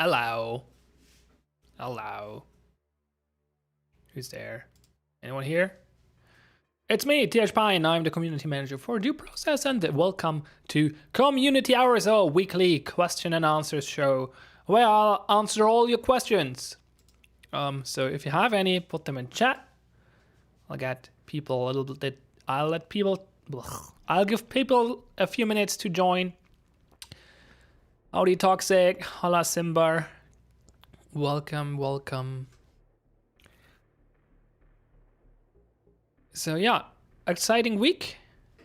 Hello. Hello. Who's there? Anyone here? It's me, TH Pine. I'm the community manager for Due Process, and welcome to Community Hours, a weekly question and answers show where I'll answer all your questions. So if you have any, put them in chat. I'll get people a little bit. I'll give people a few minutes to join. Audi Toxic, Hala Simbar. Welcome. So yeah, exciting week.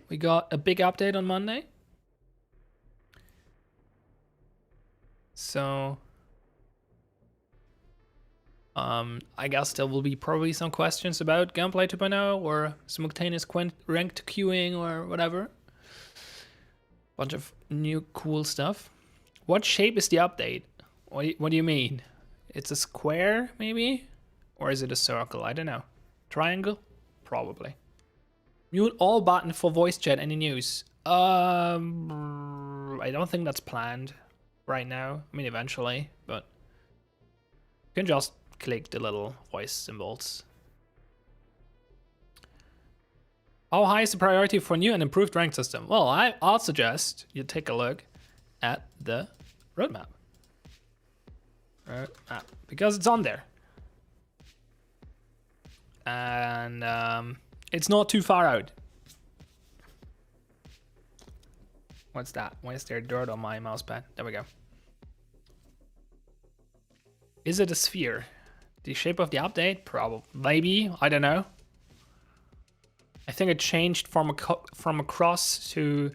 We got a big update on Monday. So I guess there will be probably some questions about Gunplay 2.0 or simultaneous ranked queuing or whatever. Bunch of new cool stuff. What shape is the update? What do you mean? It's a square, maybe? Or is it a circle? I don't know. Triangle? Probably. Mute all button for voice chat. Any news? I don't think that's planned right now. I mean, eventually, but you can just click the little voice symbols. How high is the priority for new and improved rank system? Well, I'll suggest you take a look at the roadmap. Because it's on there. And it's not too far out. What's that? Why is there dirt on my mousepad? There we go. Is it a sphere? The shape of the update? Probably. Maybe. I don't know. I think it changed from a cross to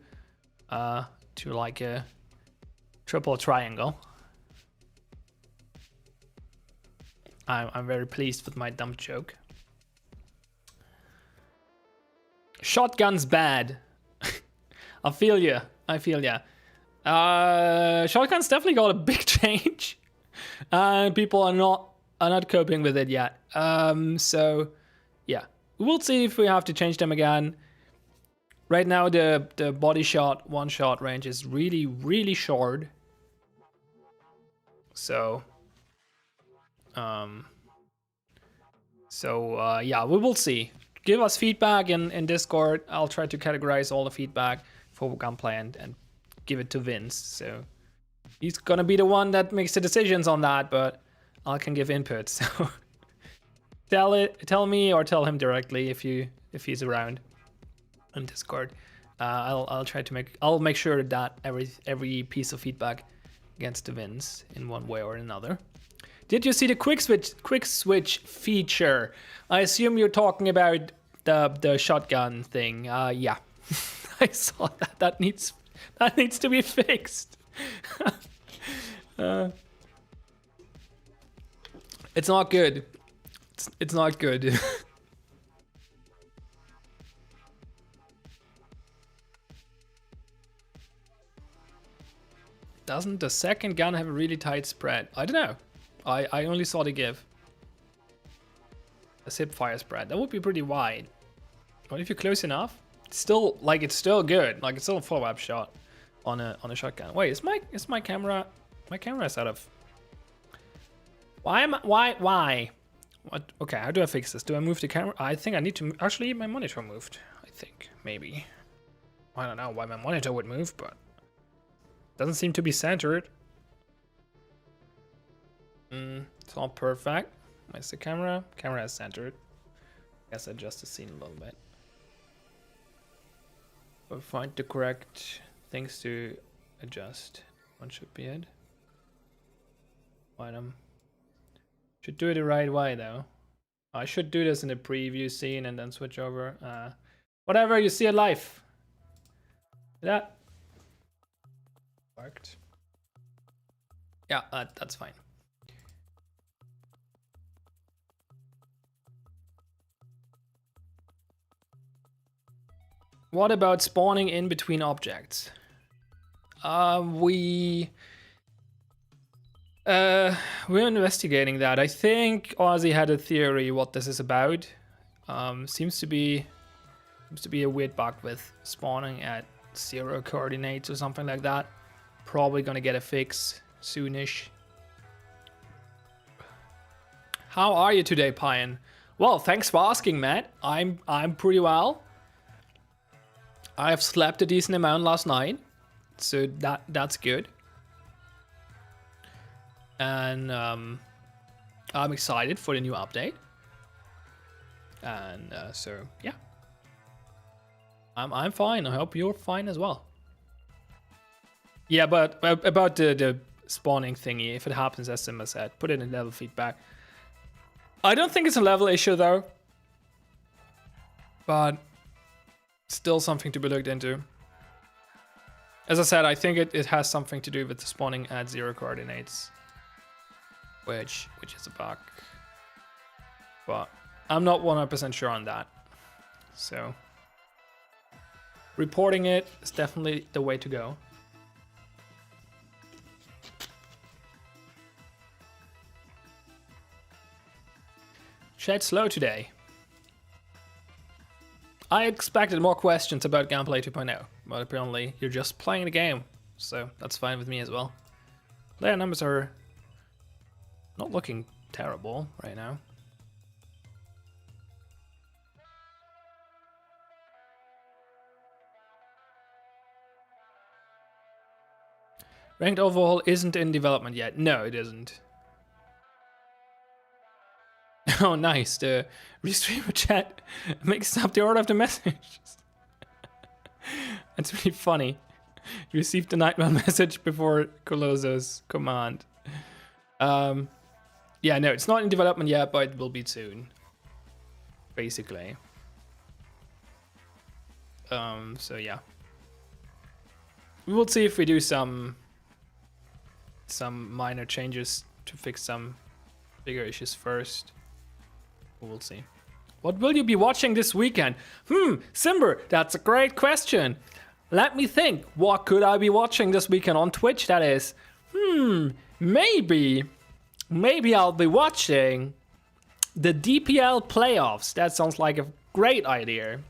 like a triple triangle. I'm very pleased with my dumb joke. Shotgun's bad. I feel ya. Shotgun's definitely got a big change. People are not coping with it yet. So yeah, we'll see if we have to change them again. Right now the body shot, one shot range is really short. So yeah, we will see. Give us feedback in Discord. I'll try to categorize all the feedback for Gunplay and give it to Vince. So he's gonna be the one that makes the decisions on that, but I can give input. So tell me or tell him directly if he's around on Discord. I'll make sure that every piece of feedback gets to Vince in one way or another. Did you see the quick switch feature? I assume you're talking about the shotgun thing. Yeah, I saw that. That needs to be fixed. It's not good. It's not good. Doesn't the second gun have a really tight spread? I don't know. I only saw the GIF. A hip fire spread. That would be pretty wide. What if you're close enough? It's still good. Like it's still a follow-up shot on a shotgun. Wait, is my camera? My camera is out of. Why? What? Okay, how do I fix this? Do I move the camera? I think I need to actually my monitor moved. I think maybe. I don't know why my monitor would move, but doesn't seem to be centered. It's all perfect. Where's the camera? Camera is centered. Guess adjust the scene a little bit. We'll find the correct things to adjust. One should be it. Item. Should do it the right way though. I should do this in the preview scene and then switch over. Whatever, you see it live. That worked. Yeah, that's fine. What about spawning in between objects? We're investigating that. I think Ozzy had a theory what this is about. Seems to be a weird bug with spawning at 0 coordinates or something like that. Probably gonna get a fix soonish. How are you today, Pyan? Well, thanks for asking, Matt. I'm pretty well. I've slept a decent amount last night, so that's good. And I'm excited for the new update. And so yeah, I'm fine. I hope you're fine as well. Yeah, but about the spawning thingy, if it happens as Simba said, put it in level feedback. I don't think it's a level issue though, but still something to be looked into. As I said, I think it has something to do with the spawning at 0 coordinates, which is a bug, but I'm not 100% sure on that. So reporting it is definitely the way to go. Chat slow today. I expected more questions about Gunplay 2.0, but apparently you're just playing the game, so that's fine with me as well. Player numbers are not looking terrible right now. Ranked overhaul isn't in development yet. No, it isn't. Oh, nice. The restreamer chat mixed up the order of the messages. That's really funny. You received the Nightmare message before Colosso's command. Yeah, no, it's not in development yet, but it will be soon. Basically. So yeah, we will see if we do some minor changes to fix some bigger issues first. We will see. What will you be watching this weekend? Simber, that's a great question. Let me think. What could I be watching this weekend on Twitch, that is? Maybe I'll be watching the DPL playoffs. That sounds like a great idea.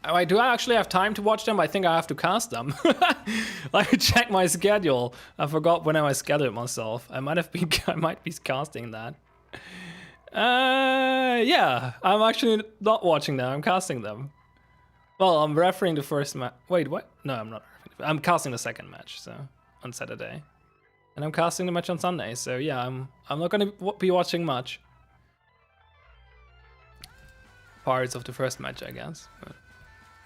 Do I actually have time to watch them? I think I have to cast them. Let me check my schedule. I forgot when I scheduled myself. I might be casting that. Yeah, I'm actually not watching them. I'm casting them. Well, I'm referring the first match. Wait, what? No, I'm not. I'm casting the second match, so on Saturday, and I'm casting the match on Sunday. So yeah, I'm not gonna be watching much. Parts of the first match, I guess.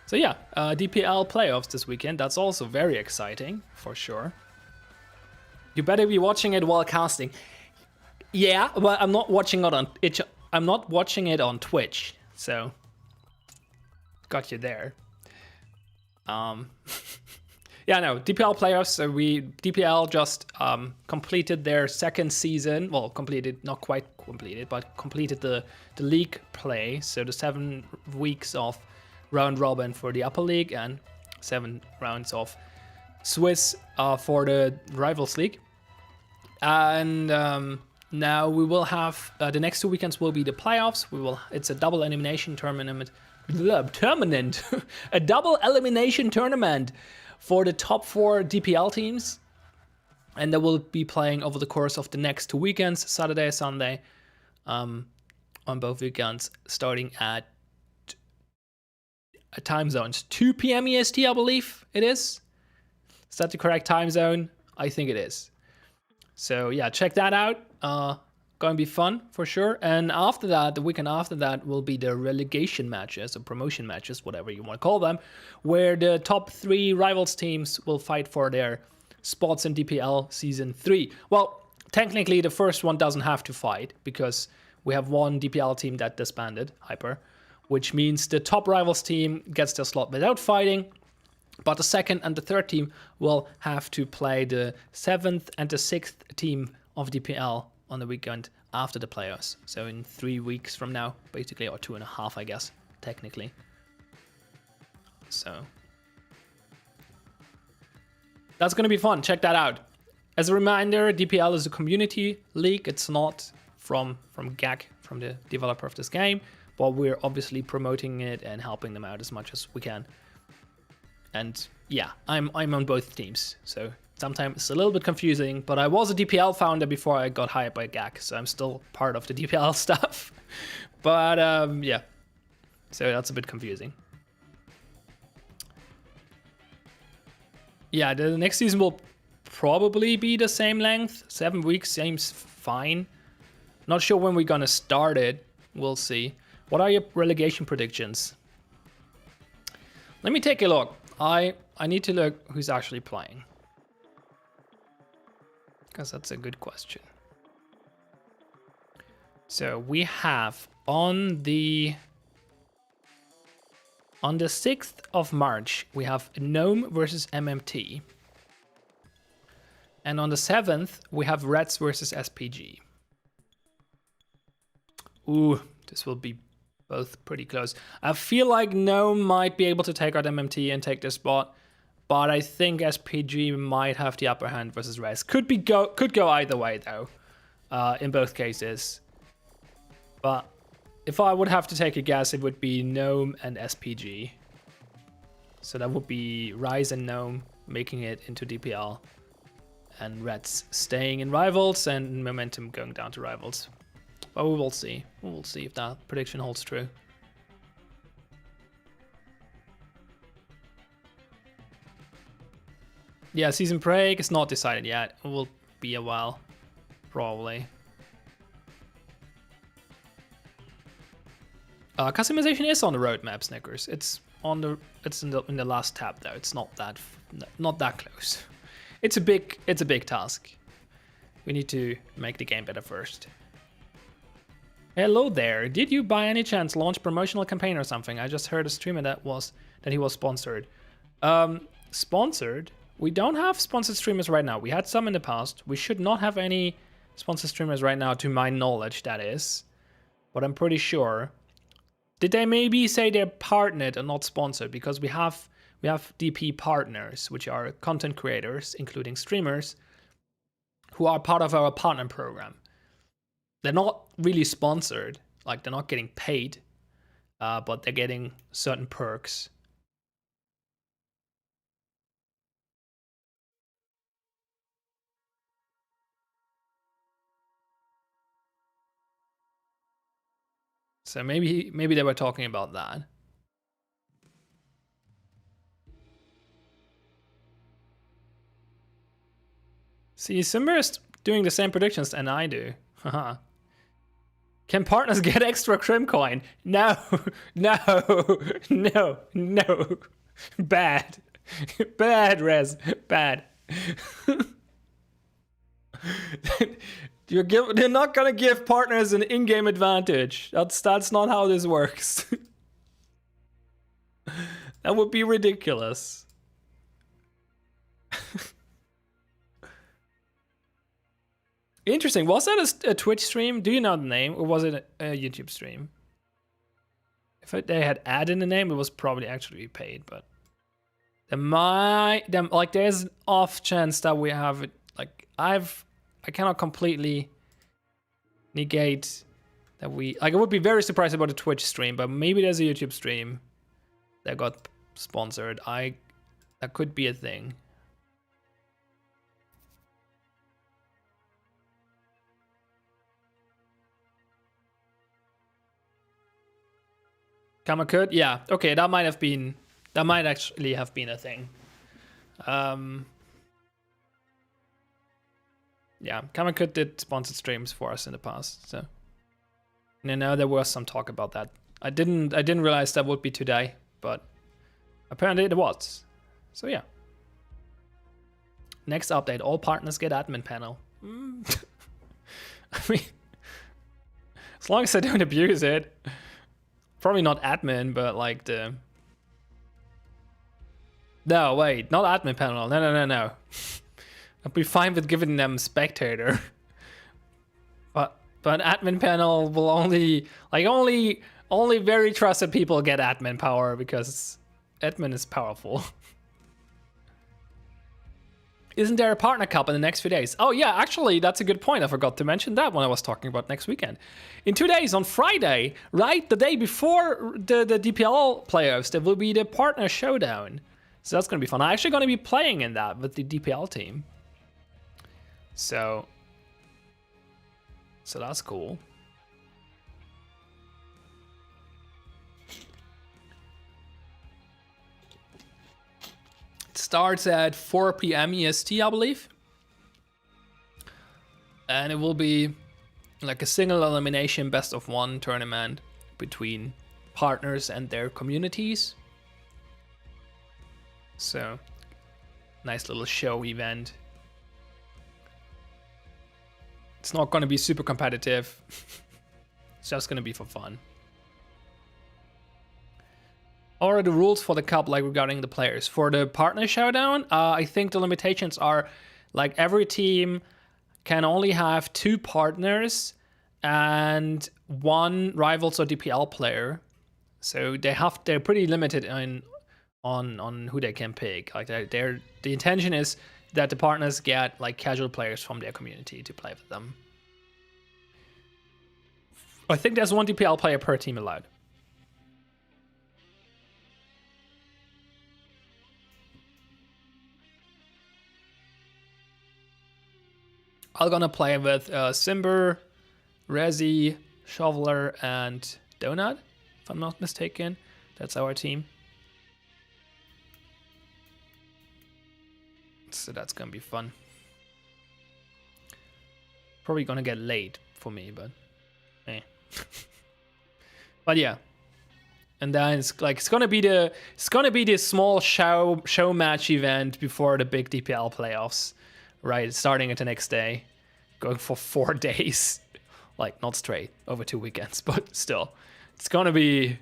So yeah, DPL playoffs this weekend. That's also very exciting for sure. You better be watching it while casting. Yeah, well, I'm not watching it on it. I'm not watching it on Twitch, so got you there. Yeah, no, DPL playoffs. So DPL just completed their second season. Well, completed, not quite completed, but completed the league play. So the 7 weeks of round robin for the upper league and 7 rounds of Swiss for the Rivals League. And now we will have the next 2 weekends will be the playoffs. It's a double elimination tournament. A double elimination tournament for the top 4 DPL teams, and they will be playing over the course of the next 2 weekends, Saturday, Sunday, on both weekends, starting at time zones 2 p.m. EST, I believe it is. Is that the correct time zone? I think it is. So yeah, check that out. Going to be fun for sure. And after that, the weekend after that will be the relegation matches or promotion matches, whatever you want to call them, where the top 3 rivals teams will fight for their spots in DPL Season 3. Well, technically the first one doesn't have to fight because we have one DPL team that disbanded, Hyper, which means the top rivals team gets their slot without fighting, but the second and the third team will have to play the 7th and the 6th team of DPL on the weekend after the playoffs. So in 3 weeks from now, basically, or 2.5, I guess, technically. So that's going to be fun. Check that out. As a reminder, DPL is a community league. It's not from GAC, from the developer of this game, but we're obviously promoting it and helping them out as much as we can. And yeah, I'm on both teams, so sometimes it's a little bit confusing, but I was a DPL founder before I got hired by GAC, so I'm still part of the DPL stuff. But yeah, so that's a bit confusing. Yeah, the next season will probably be the same length. 7 weeks seems fine. Not sure when we're gonna start it. We'll see. What are your relegation predictions? Let me take a look. I need to look who's actually playing, because that's a good question. So we have on the 6th of March, we have Gnome versus MMT. And on the 7th, we have Reds versus SPG. Ooh, this will be both pretty close. I feel like Gnome might be able to take out MMT and take this spot, but I think SPG might have the upper hand versus Reds. Could go either way though, in both cases. But if I would have to take a guess, it would be Gnome and SPG. So that would be Rise and Gnome making it into DPL, and Reds staying in Rivals and Momentum going down to Rivals. But we will see. We will see if that prediction holds true. Yeah, season break is not decided yet. It will be a while, probably. Customization is on the roadmap, Snickers. It's in the last tab though. It's not that close. It's a big task. We need to make the game better first. Hello there. Did you by any chance launch promotional campaign or something? I just heard a streamer that that he was sponsored. Sponsored? We don't have sponsored streamers right now. We had some in the past. We should not have any sponsored streamers right now, to my knowledge, that is. But I'm pretty sure. Did they maybe say they're partnered and not sponsored? Because we have DP partners, which are content creators, including streamers, who are part of our partner program. They're not really sponsored, like they're not getting paid, but they're getting certain perks. So maybe they were talking about that. See, Simber is doing the same predictions than I do. Haha. Can partners get extra Crim coin? No, no, no, no. Bad. Bad, Rez. Bad. They're not gonna give partners an in-game advantage. That's not how this works. That would be ridiculous. Interesting. Was that a Twitch stream? Do you know the name, or was it a YouTube stream? If they had added in the name, it was probably actually paid. But there's an off chance that we have it. Like I cannot completely negate that we I would be very surprised about a Twitch stream, but maybe there's a YouTube stream that got sponsored. That could be a thing. Kamakut? Yeah. Okay, that might actually have been a thing. Yeah, Kamakut did sponsored streams for us in the past, so. No, there was some talk about that. I didn't realize that would be today, but apparently it was. So yeah. Next update, all partners get admin panel. I mean, as long as I don't abuse it. Probably not admin, but like the... No, wait, not admin panel. No. I'll be fine with giving them spectator. But admin panel will only very trusted people get admin power, because admin is powerful. Isn't there a partner cup in the next few days? Oh yeah, actually, that's a good point. I forgot to mention that when I was talking about next weekend. In 2 days, on Friday, right, the day before the DPL playoffs, there will be the partner showdown. So that's going to be fun. I'm actually going to be playing in that with the DPL team. So that's cool. Starts at 4 p.m. EST, I believe. And it will be like a single elimination best of one tournament between partners and their communities. So, nice little show event. It's not going to be super competitive. It's just going to be for fun. What are the rules for the cup, like regarding the players? For the partner showdown, I think the limitations are like every team can only have 2 partners and 1 rivals or DPL player. So they're pretty limited on who they can pick. Like the intention is that the partners get like casual players from their community to play with them. I think there's 1 DPL player per team allowed. I'm gonna play with Simber, Rezi, Shoveler, and Donut, if I'm not mistaken. That's our team. So that's gonna be fun. Probably gonna get late for me, but eh. But yeah. And then it's gonna be the small show match event before the big DPL playoffs. Right, starting at the next day, going for 4 days, like not straight over 2 weekends, but still, that's gonna be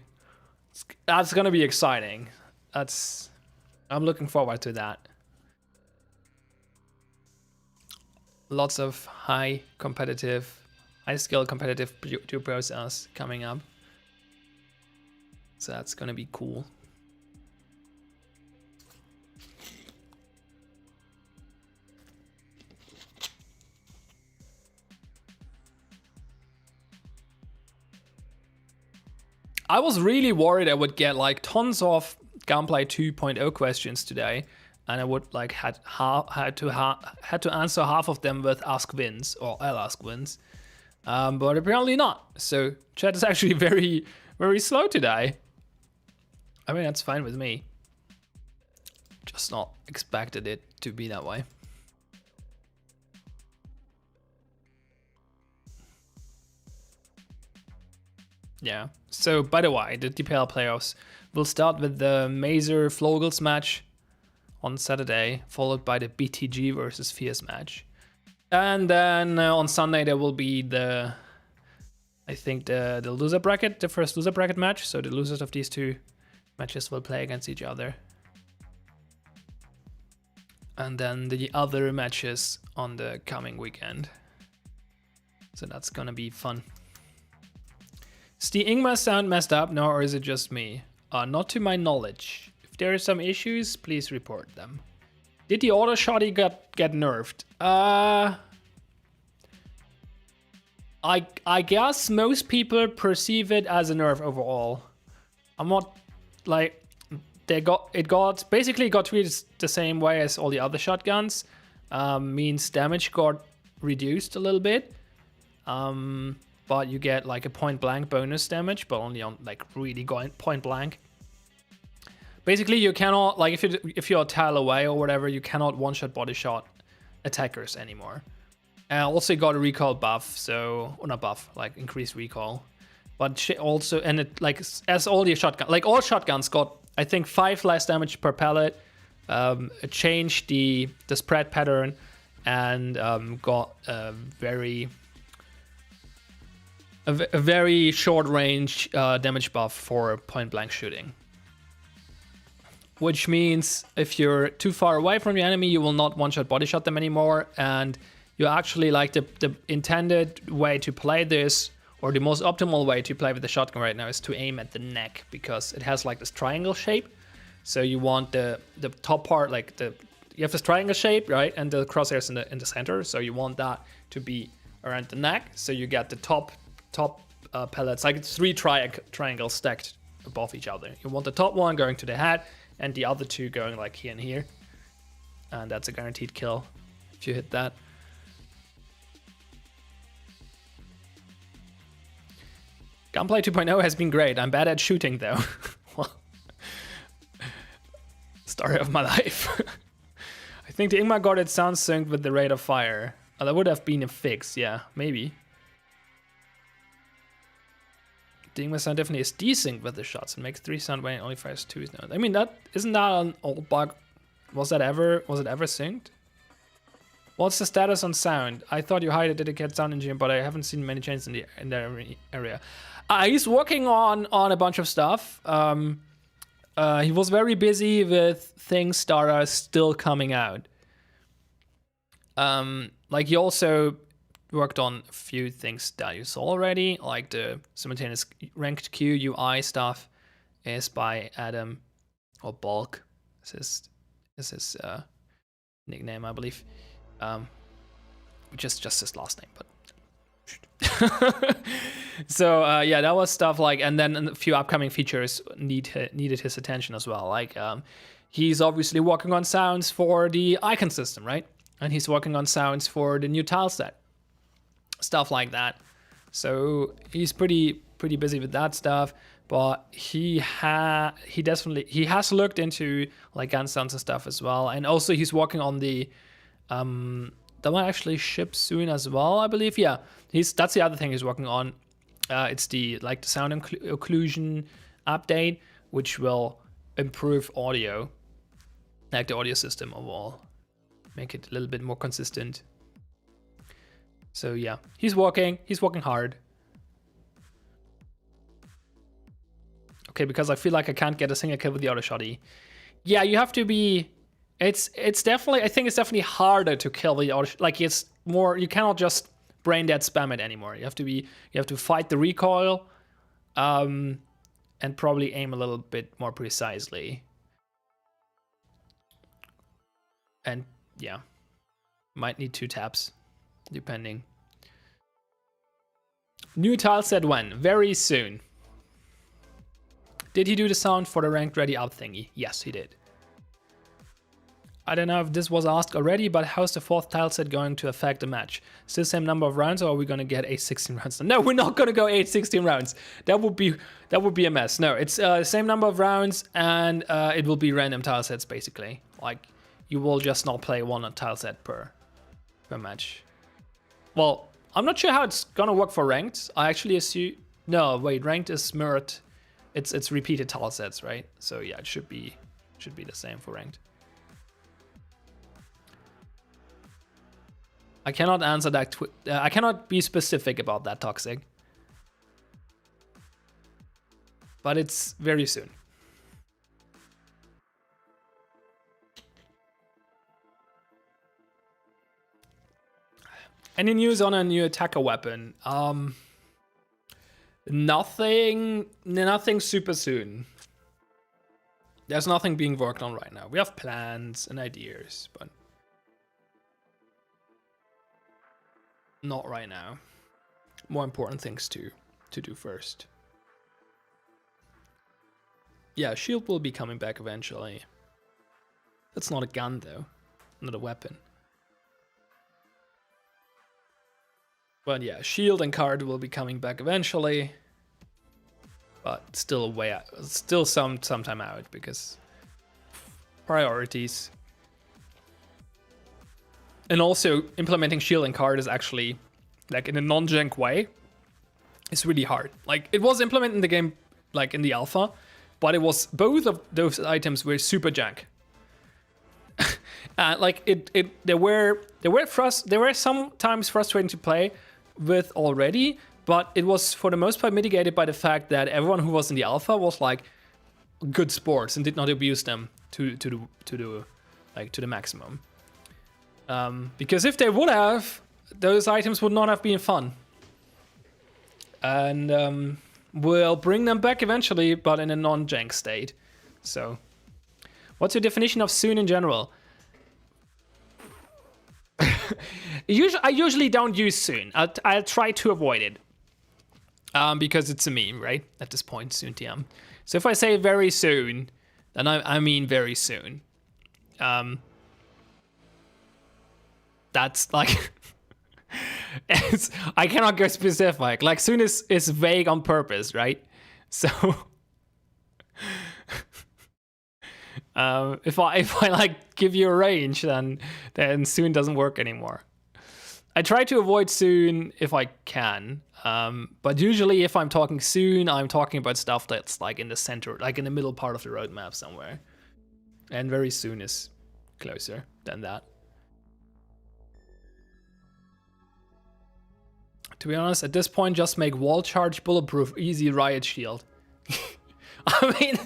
exciting. I'm looking forward to that. Lots of high skill competitive due process coming up. So that's gonna be cool. I was really worried I would get like tons of Gunplay 2.0 questions today, and I would like had to answer half of them with Ask Vince or I'll Ask Vince, but apparently not. So chat is actually very, very slow today. I mean, that's fine with me. Just not expected it to be that way. Yeah. So, by the way, the DPL playoffs will start with the Mazer Flogels match on Saturday, followed by the BTG versus Fierce match. And then on Sunday, there will be the loser bracket, the first loser bracket match. So the losers of these two matches will play against each other. And then the other matches on the coming weekend. So that's gonna be fun. Is the Ingmar sound messed up now, or is it just me? Not to my knowledge. If there are some issues, please report them. Did the auto shotty get nerfed? I guess most people perceive it as a nerf overall. I'm not like it got basically got treated the same way as all the other shotguns. Means damage got reduced a little bit. But you get like a point blank bonus damage, but only on like really going point blank. Basically, you cannot like if you're a tile away or whatever, you cannot one shot body shot attackers anymore. Also got a recall buff, so or not buff, like increased recall. But also and it like as all the shotgun like all shotguns got I think 5 less damage per pellet. It changed the spread pattern and got a very short range damage buff for point blank shooting. Which means if you're too far away from your enemy, you will not one shot body shot them anymore. And you actually like the intended way to play this, or the most optimal way to play with the shotgun right now is to aim at the neck, because it has like this triangle shape. So you want the top part, like you have this triangle shape, right? And the crosshairs in the center. So you want that to be around the neck. So you get the top pellets, like 3 triangles stacked above each other. You want the top one going to the head and the other 2 going like here and here. And that's a guaranteed kill if you hit that. Gunplay 2.0 has been great. I'm bad at shooting though. Story of my life. I think the Ingmar got its sound synced with the rate of fire. Oh, that would have been a fix, yeah, maybe. The Ingmar sound definitely is desynced with the shots and makes 3 sound when it only fires 2 notes. I mean, isn't that an old bug? Was it ever synced? What's the status on sound? I thought you hired a dedicated sound engineer, but I haven't seen many changes in the area. He's working on a bunch of stuff. He was very busy with things that are still coming out. Like he also worked on a few things that you saw already, like the simultaneous ranked queue UI stuff is by Adam, or Bulk. This is his nickname, I believe. Just his last name, but so yeah, that was stuff like, and then a few upcoming features needed his attention as well. Like he's obviously working on sounds for the icon system, right? And he's working on sounds for the new tile set, stuff like that. So he's pretty busy with that stuff. But he has looked into like gun sounds and stuff as well, and also he's working on the that might actually ship soon as well, I believe. Yeah, that's the other thing he's working on. It's the sound occlusion update, which will improve audio, like the audio system overall, make it a little bit more consistent. So yeah, he's working hard. Okay, because I feel like I can't get a single kill with the auto shotty. Yeah, you have to be. It's definitely. I think it's definitely harder to kill the auto. Like it's more. You cannot just brain dead spam it anymore. You have to be. You have to fight the recoil, and probably aim a little bit more precisely. And yeah, might need 2 taps, depending. New tile set when? Very soon. Did he do the sound for the ranked ready up thingy? Yes, he did. I don't know if this was asked already, but how's the 4th tile set going to affect the match? Still same number of rounds, or are we gonna get 8-16 rounds? No, we're not gonna go 8-16 rounds. That would be a mess. No, it's same number of rounds, and it will be random tile sets basically. Like you will just not play 1 tile set per match. Well, I'm not sure how it's gonna work for ranked. I actually assume no. Wait, ranked is mirrored. It's repeated tile sets, right? So yeah, it should be the same for ranked. I cannot answer that. I cannot be specific about that, Toxic. But it's very soon. Any news on a new attacker weapon? Nothing super soon. There's nothing being worked on right now. We have plans and ideas, but not right now. More important things to do first. Yeah, shield will be coming back eventually. That's not a gun though, not a weapon. But yeah, shield and card will be coming back eventually. But still way out, still some time out because priorities. And also implementing shield and card is actually like in a non-jank way. It's really hard. Like it was implemented in the game, like in the alpha, but it was both of those items were super jank. Like they were sometimes frustrating to play with already, but it was for the most part mitigated by the fact that everyone who was in the alpha was like good sports and did not abuse them to the maximum. Because if they would have, those items would not have been fun. And we'll bring them back eventually, but in a non-jank state. So, what's your definition of soon in general? I usually don't use soon. I'll try to avoid it. Because it's a meme, right? At this point, soon TM. So if I say very soon, then I mean very soon. That's like... I cannot go specific. Like soon is vague on purpose, right? So... if I like give you a range, then soon doesn't work anymore. I try to avoid soon if I can, but usually if I'm talking soon, I'm talking about stuff that's like in the center, like in the middle part of the roadmap somewhere. And very soon is closer than that. To be honest, at this point, just make wall charge bulletproof, easy riot shield. I mean,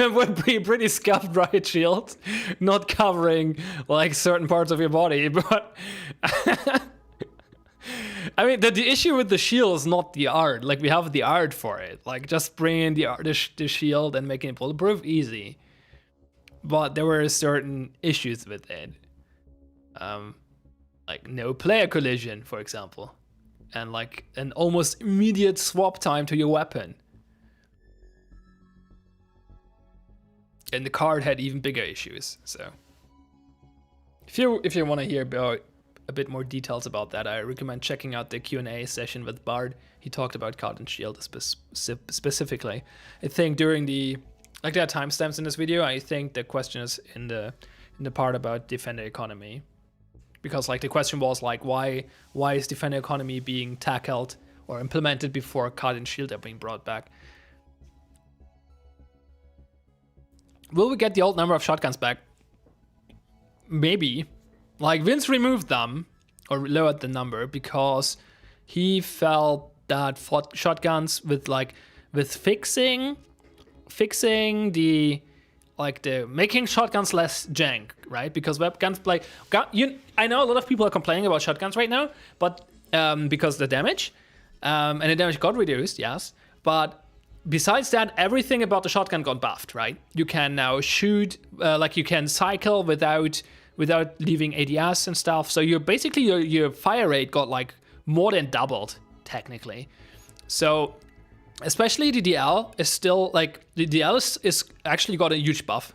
it would be a pretty scuffed riot shield, not covering like certain parts of your body, but I mean, the issue with the shield is not the art. Like we have the art for it. Like just bringing the shield and making it bulletproof, easy. But there were certain issues with it, like no player collision, for example, and like an almost immediate swap time to your weapon. And the card had even bigger issues. So if you want to hear about a bit more details about that, I recommend checking out the Q&A session with Bard. He talked about card and shield specifically. I think during the there are timestamps in this video. I think the question is in the part about Defender Economy, because like the question was like why is Defender Economy being tackled or implemented before card and shield are being brought back. Will we get the old number of shotguns back? Maybe. Like Vince removed them or lowered the number because he felt that shotguns with like with fixing the making shotguns less jank, right? Because web guns I know a lot of people are complaining about shotguns right now, but because the damage and the damage got reduced, yes, but besides that, everything about the shotgun got buffed, right? You can now shoot, you can cycle without leaving ADS and stuff. So you're basically your fire rate got like more than doubled technically. So especially the DL is still the DL is actually got a huge buff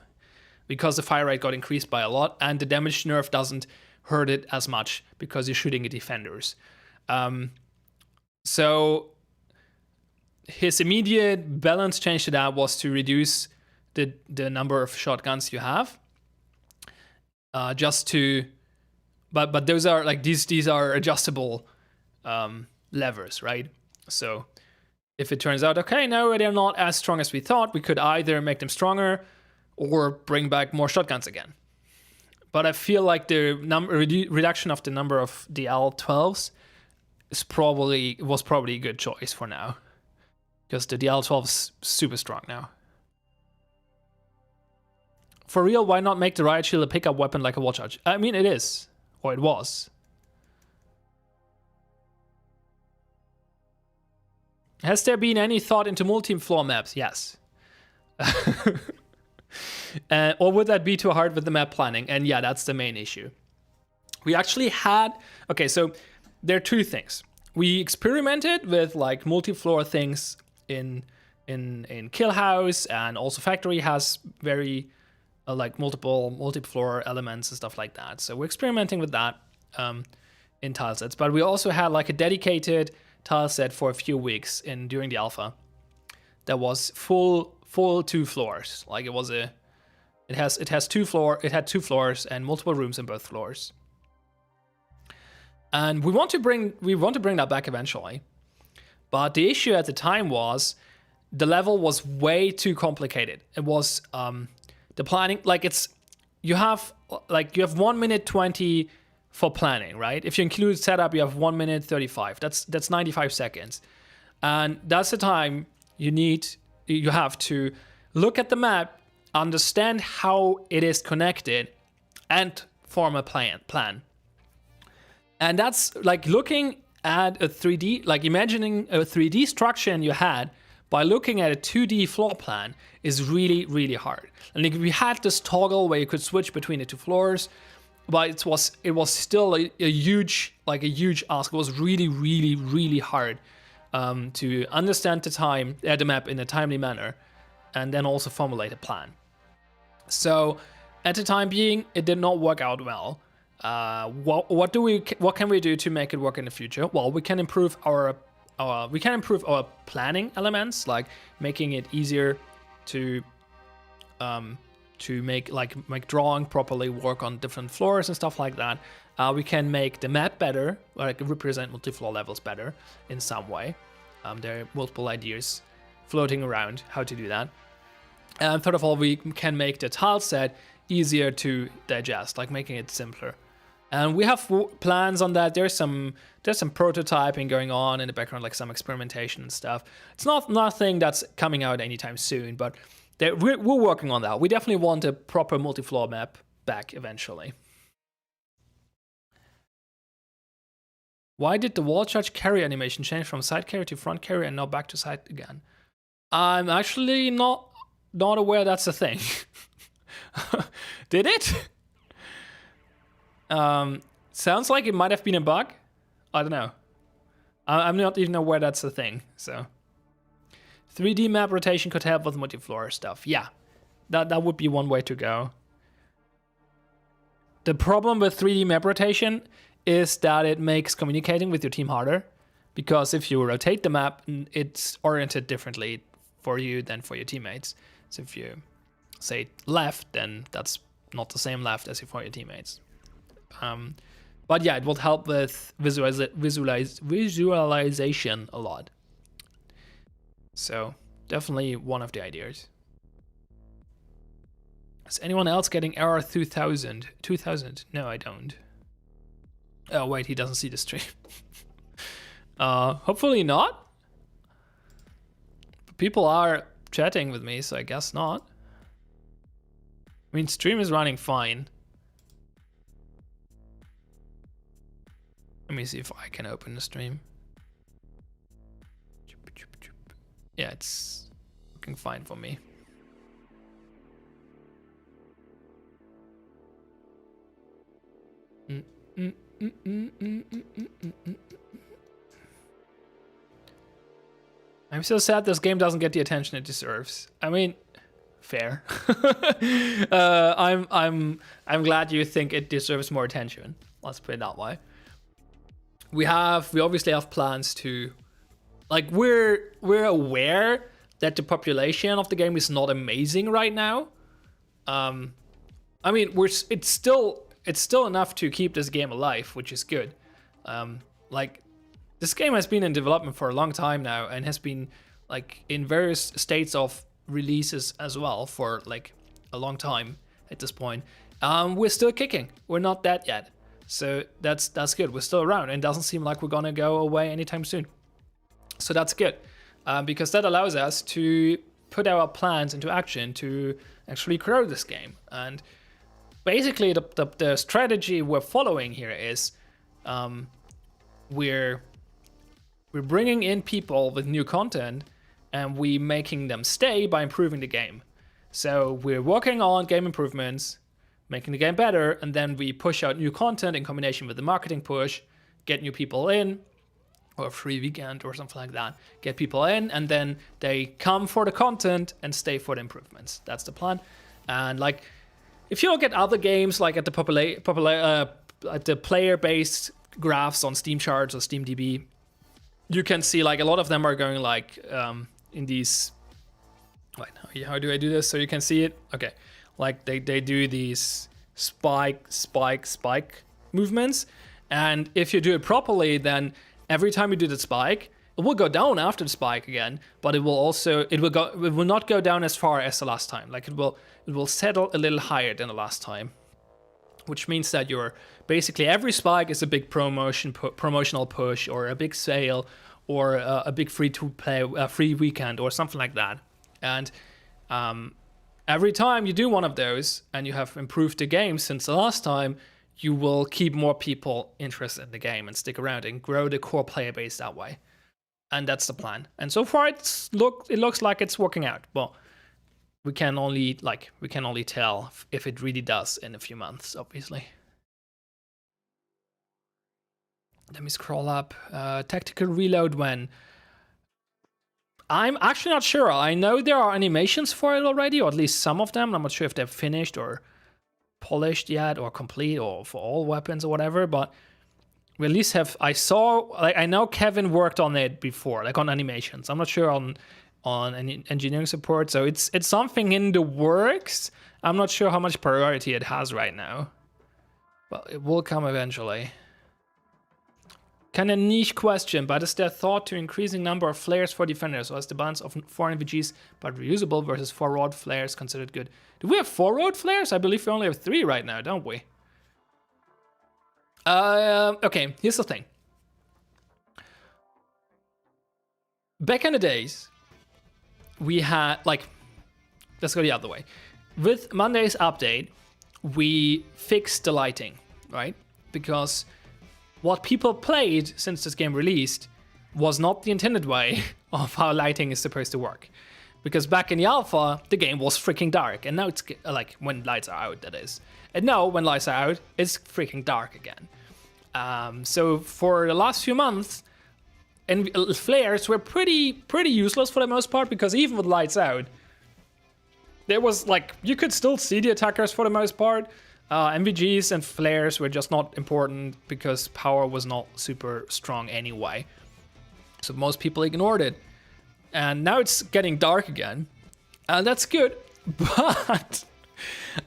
because the fire rate got increased by a lot, and the damage nerf doesn't hurt it as much because you're shooting at defenders. So his immediate balance change to that was to reduce the number of shotguns you have. But those are these are adjustable levers, right? So if it turns out, okay, no, they're not as strong as we thought, we could either make them stronger or bring back more shotguns again. But I feel like the reduction of the number of DL12s was probably a good choice for now, because the DL12 is super strong now. For real, why not make the riot shield a pickup weapon like a wall charge? I mean, it is, or it was. Has there been any thought into multi-floor maps? Yes. Or would that be too hard with the map planning? And yeah, that's the main issue. We actually had... Okay, so there are two things. We experimented with like multi-floor things in Kill House, and also Factory has very multi-floor elements and stuff like that. So we're experimenting with that in tile sets. But we also had like a dedicated tile set for a few weeks during the alpha that was full 2 floors. Like it had 2 floors and multiple rooms in both floors. And we want to bring that back eventually. But the issue at the time was the level was way too complicated. It was the planning, you have 1 minute 20 for planning, right? If you include setup, you have 1 minute 35. That's 95 seconds. And that's the time you have to look at the map, understand how it is connected, and form a plan. And that's like looking at a 3D, like imagining a 3D structure in your head by looking at a 2D floor plan is really, really hard. And we had this toggle where you could switch between the 2 floors, but it was still a huge ask. It was really, really, really hard to understand the map in a timely manner, and then also formulate a plan. So at the time being, it did not work out well. What can we do to make it work in the future? Well, we can improve our planning elements, like making it easier to make drawing properly work on different floors and stuff like that. We can make the map better, like represent multi-floor levels better in some way. There are multiple ideas floating around how to do that. And third of all, we can make the tile set easier to digest, like making it simpler. And we have plans on that. There's some prototyping going on in the background, like some experimentation and stuff. It's nothing that's coming out anytime soon, but we're working on that. We definitely want a proper multi-floor map back eventually. Why did the wall charge carry animation change from side carry to front carry and now back to side again? I'm actually not aware that's a thing. Did it? Sounds like it might have been a bug. I don't know. I'm not even aware that's a thing. So 3D map rotation could help with multi-floor stuff. Yeah, that would be one way to go. The problem with 3D map rotation is that it makes communicating with your team harder, because if you rotate the map, it's oriented differently for you than for your teammates. So if you say left, then that's not the same left as for your teammates. But yeah, it will help with visualization a lot. So definitely one of the ideas. Is anyone else getting error 2000? 2000? No, I don't. Oh wait, he doesn't see the stream. Hopefully not. people are chatting with me, so I guess not. I mean, stream is running fine. Let me see if I can open the stream. Yeah, it's looking fine for me. I'm so sad this game doesn't get the attention it deserves. I mean, fair. I'm glad you think it deserves more attention. Let's put it that way. We obviously have plans to, like, we're aware that the population of the game is not amazing right now. I mean, it's still enough to keep this game alive, which is good. Like, this game has been in development for a long time now and has been like in various states of releases as well for like a long time at this point. We're still kicking. We're not dead yet. So that's good. We're still around, and it doesn't seem like we're gonna go away anytime soon. So that's good, because that allows us to put our plans into action to actually grow this game. And basically, the strategy we're following here is we're bringing in people with new content, and we making them stay by improving the game. So we're working on game improvements, making the game better, and then we push out new content in combination with the marketing push, get new people in, or a free weekend or something like that. Get people in, and then they come for the content and stay for the improvements. That's the plan. And like, if you look at other games, like at the player-based graphs on Steam charts or SteamDB, you can see like a lot of them are going like in these. Wait, how do I do this so you can see it? Okay, like they do these spike movements, and if you do it properly, then every time you do the spike, it will go down after the spike again, but it will not go down as far as the last time. Like it will settle a little higher than the last time, which means that you're basically every spike is a big promotional push, or a big sale, or a big free weekend, or something like that. And every time you do one of those and you have improved the game since the last time, you will keep more people interested in the game and stick around and grow the core player base that way. And that's the plan. And so far it looks like it's working out. Well, we can only tell if it really does in a few months, obviously. Let me scroll up. Tactical reload when. I'm actually not sure. I know there are animations for it already, or at least some of them. I'm not sure if they're finished or polished yet, or complete, or for all weapons or whatever. But we at least have. I know Kevin worked on it before, like on animations. I'm not sure on any engineering support. So it's something in the works. I'm not sure how much priority it has right now, but it will come eventually. Kind of niche question, but is there thought to increasing number of flares for defenders, or is the balance of 4 NVGs but reusable versus 4 road flares considered good? Do we have 4 road flares? I believe we only have 3 right now, don't we? Okay, here's the thing. Back in the days, we had, like, let's go the other way. With Monday's update, we fixed the lighting, right? Because what people played since this game released was not the intended way of how lighting is supposed to work. Because back in the alpha, the game was freaking dark, and now it's like when lights are out, that is. And now, when lights are out, it's freaking dark again. So for the last few months, and flares were pretty useless for the most part, because even with lights out, there was like, you could still see the attackers for the most part. MVGs and flares were just not important because power was not super strong anyway. So most people ignored it. And now it's getting dark again. And that's good. But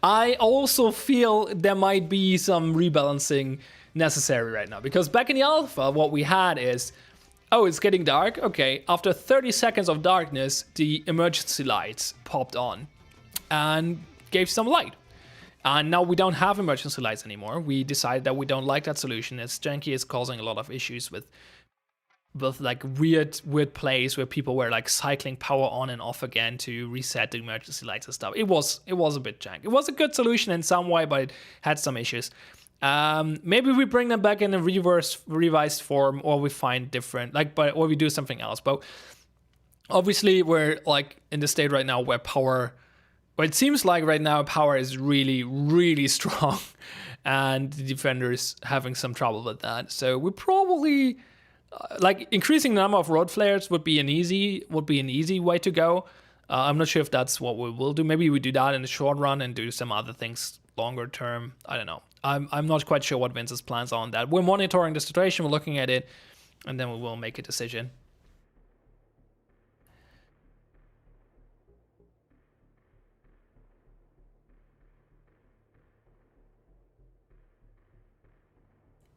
I also feel there might be some rebalancing necessary right now. Because back in the alpha, what we had is, oh, it's getting dark. Okay, after 30 seconds of darkness, the emergency lights popped on and gave some light. And now we don't have emergency lights anymore. We decided that we don't like that solution. It's janky, it's causing a lot of issues with with like weird plays where people were like cycling power on and off again to reset the emergency lights and stuff. It was a bit jank. It was a good solution in some way, but it had some issues. Maybe we bring them back in a revised form, or we find different or we do something else. But obviously we're like in the state right now where it seems like right now power is really, really strong, and the defenders having some trouble with that. So we probably like increasing the number of road flares would be an easy way to go. I'm not sure if that's what we will do. Maybe we do that in the short run and do some other things longer term. I don't know. I'm not quite sure what Vince's plans are on that. We're monitoring the situation, we're looking at it, and then we will make a decision.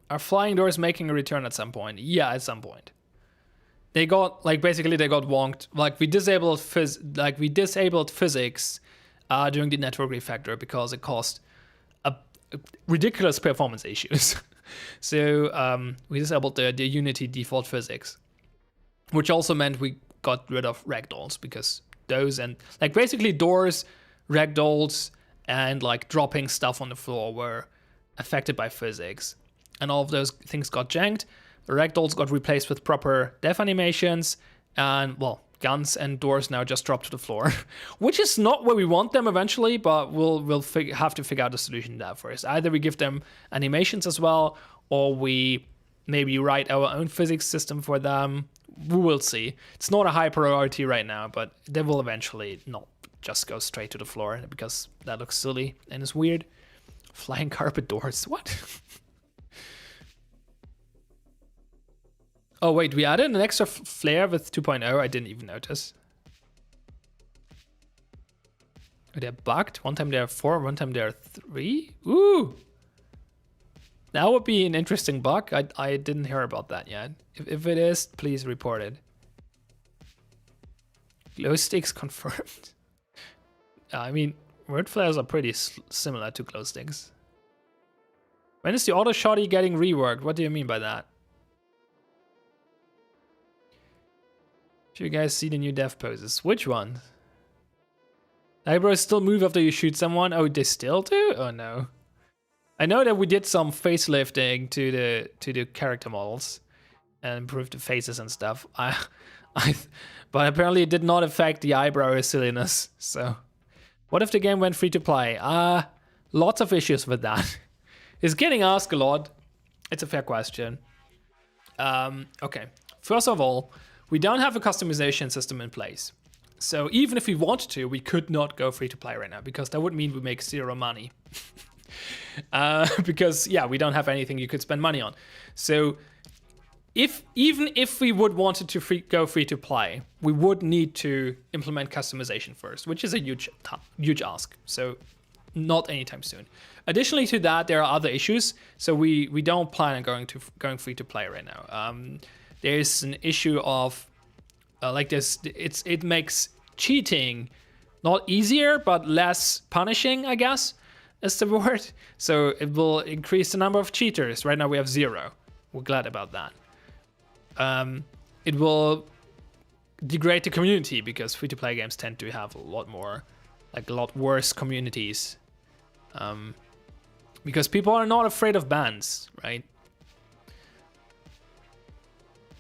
Are flying doors making a return at some point? Yeah, at some point. They got wonked. Like we disabled physics during the network refactor because it caused a ridiculous performance issues. So we disabled the Unity default physics, which also meant we got rid of ragdolls, because those and like basically doors, ragdolls, and like dropping stuff on the floor were affected by physics. And all of those things got janked. The ragdolls got replaced with proper death animations, and well, guns and doors now just drop to the floor, which is not where we want them eventually. But we'll have to figure out a solution to that first. Either we give them animations as well, or we maybe write our own physics system for them. We will see. It's not a high priority right now, but they will eventually not just go straight to the floor, because that looks silly and it's weird. Flying carpet doors, what? Oh wait, we added an extra flare with 2.0. I didn't even notice. They're bugged. One time they're 4, one time they're 3. Ooh, that would be an interesting bug. I didn't hear about that yet. If it is, please report it. Glow sticks confirmed. I mean, word flares are pretty similar to glow sticks. When is the auto shotty getting reworked? What do you mean by that? Do you guys see the new death poses? Which one? Eyebrows still move after you shoot someone? Oh, they still do? Oh no. I know that we did some facelifting to the character models and improved the faces and stuff. But apparently it did not affect the eyebrow silliness. So, what if the game went free to play? Lots of issues with that. It's getting asked a lot. It's a fair question. Okay. First of all, we don't have a customization system in place. So even if we wanted to, we could not go free to play right now, because that would mean we make zero money. Because yeah, we don't have anything you could spend money on. So even if we would wanted to go free to play, we would need to implement customization first, which is a huge ask. So not anytime soon. Additionally to that, there are other issues. So we don't plan on going free to play right now. There's an issue of like this. It makes cheating not easier but less punishing, I guess is the word. So it will increase the number of cheaters. Right now we have 0. We're glad about that. It will degrade the community, because free-to-play games tend to have a lot worse communities. Because people are not afraid of bans, right?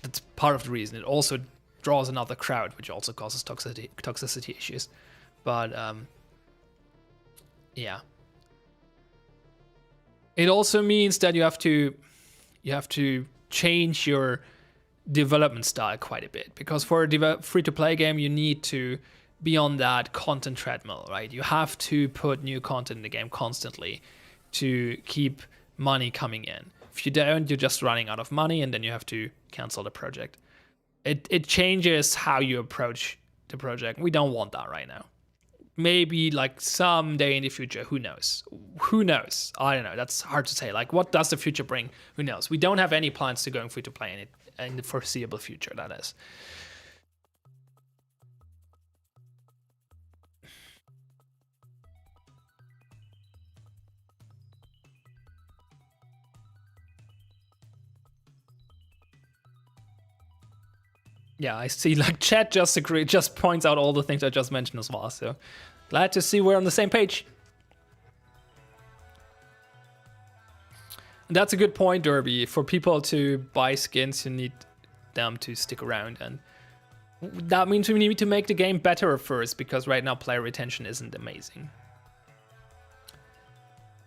That's part of the reason. It also draws another crowd, which also causes toxicity issues. But yeah, it also means that you have to change your development style quite a bit, because for a free-to-play game you need to be on that content treadmill, right? You have to put new content in the game constantly to keep money coming in. If you don't, you're just running out of money, and then you have to cancel the project. It changes how you approach the project. We don't want that right now. Maybe like someday in the future, who knows? Who knows? I don't know. That's hard to say. Like, what does the future bring? Who knows? We don't have any plans to going free to play in the foreseeable future, that is. Yeah, I see. Like chat just points out all the things I just mentioned as well. So glad to see we're on the same page. And that's a good point, Derby. For people to buy skins, you need them to stick around, and that means we need to make the game better first, because right now player retention isn't amazing.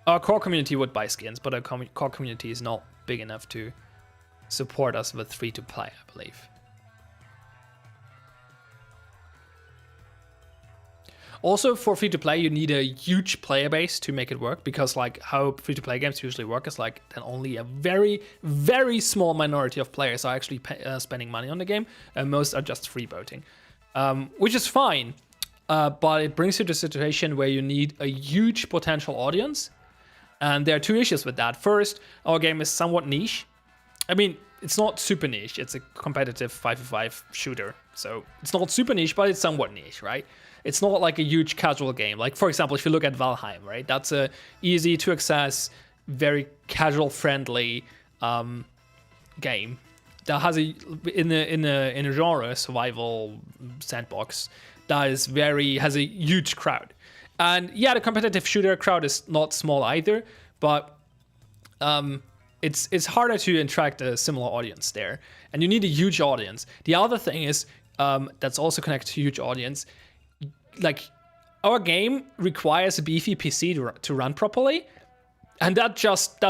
Our core community would buy skins, but our core community is not big enough to support us with free-to-play, I believe. Also, for free-to-play, you need a huge player base to make it work, because like how free-to-play games usually work is like then only a very, very small minority of players are actually spending money on the game, and most are just freebooting, which is fine, but it brings you to a situation where you need a huge potential audience, and there are two issues with that. First, our game is somewhat niche. I mean, it's not super niche. It's a competitive 5v5 shooter, so it's not super niche, but it's somewhat niche, right? It's not like a huge casual game. Like, for example, if you look at Valheim, right? That's a easy to access, very casual friendly game that has in a genre survival sandbox that is has a huge crowd. And yeah, the competitive shooter crowd is not small either, but it's harder to attract a similar audience there, and you need a huge audience. The other thing is that's also connected to huge audience. Like, our game requires a beefy PC to run properly, and that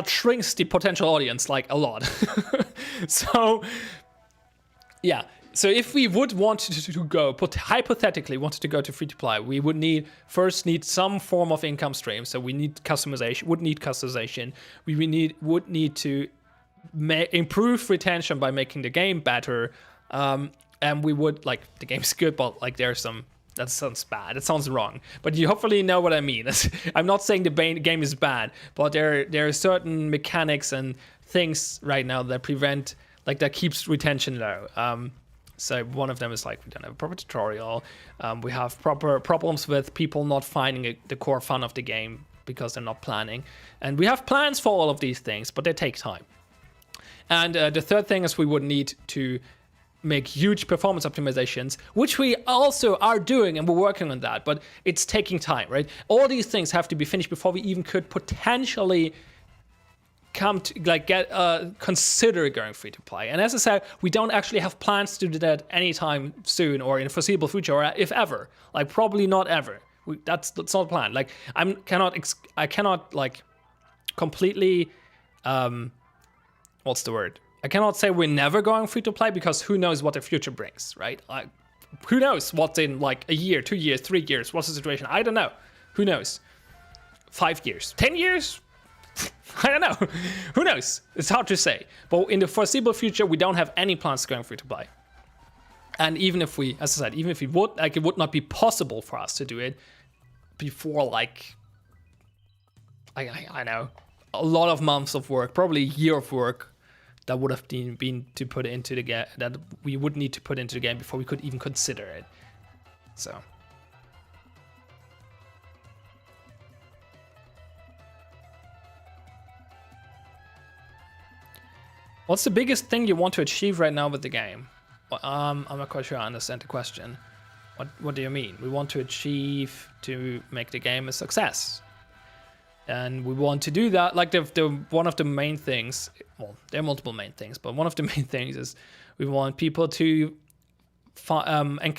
shrinks the potential audience like a lot. So yeah, so if we would want to go, hypothetically wanted to go to free-to-play, we would need some form of income stream. So we need customization. We would need to improve retention by making the game better. And we would, like, the game's good, but like there's some, that sounds bad. It sounds wrong, but you hopefully know what I mean. I'm not saying the game is bad, but there are certain mechanics and things right now that prevent, like, that keeps retention low. So one of them is like we don't have a proper tutorial. We have proper problems with people not finding the core fun of the game because they're not planning. And we have plans for all of these things, but they take time. And the third thing is we would need to make huge performance optimizations, which we also are doing, and we're working on that, but it's taking time, right? All these things have to be finished before we even could potentially come to, like, consider going free to play. And as I said, we don't actually have plans to do that anytime soon or in the foreseeable future, or if ever. Like, probably not ever. That's not planned. Like, I cannot like completely what's the word? I cannot say we're never going free to play, because who knows what the future brings, right? Who knows what's in like a year, 2 years, 3 years? What's the situation? I don't know. Who knows? 5 years, 10 years? I don't know. Who knows? It's hard to say. But in the foreseeable future, we don't have any plans going free to play. And even if we, as I said, even if we would, like, it would not be possible for us to do it before, like, I know, a lot of months of work, probably a year of work that would have been to put into the game, that we would need to put into the game before we could even consider it. So. What's the biggest thing you want to achieve right now with the game? I'm not quite sure I understand the question. What do you mean? We want to achieve to make the game a success. And we want to do that, like one of the main things, well, there are multiple main things, but one of the main things is we want people to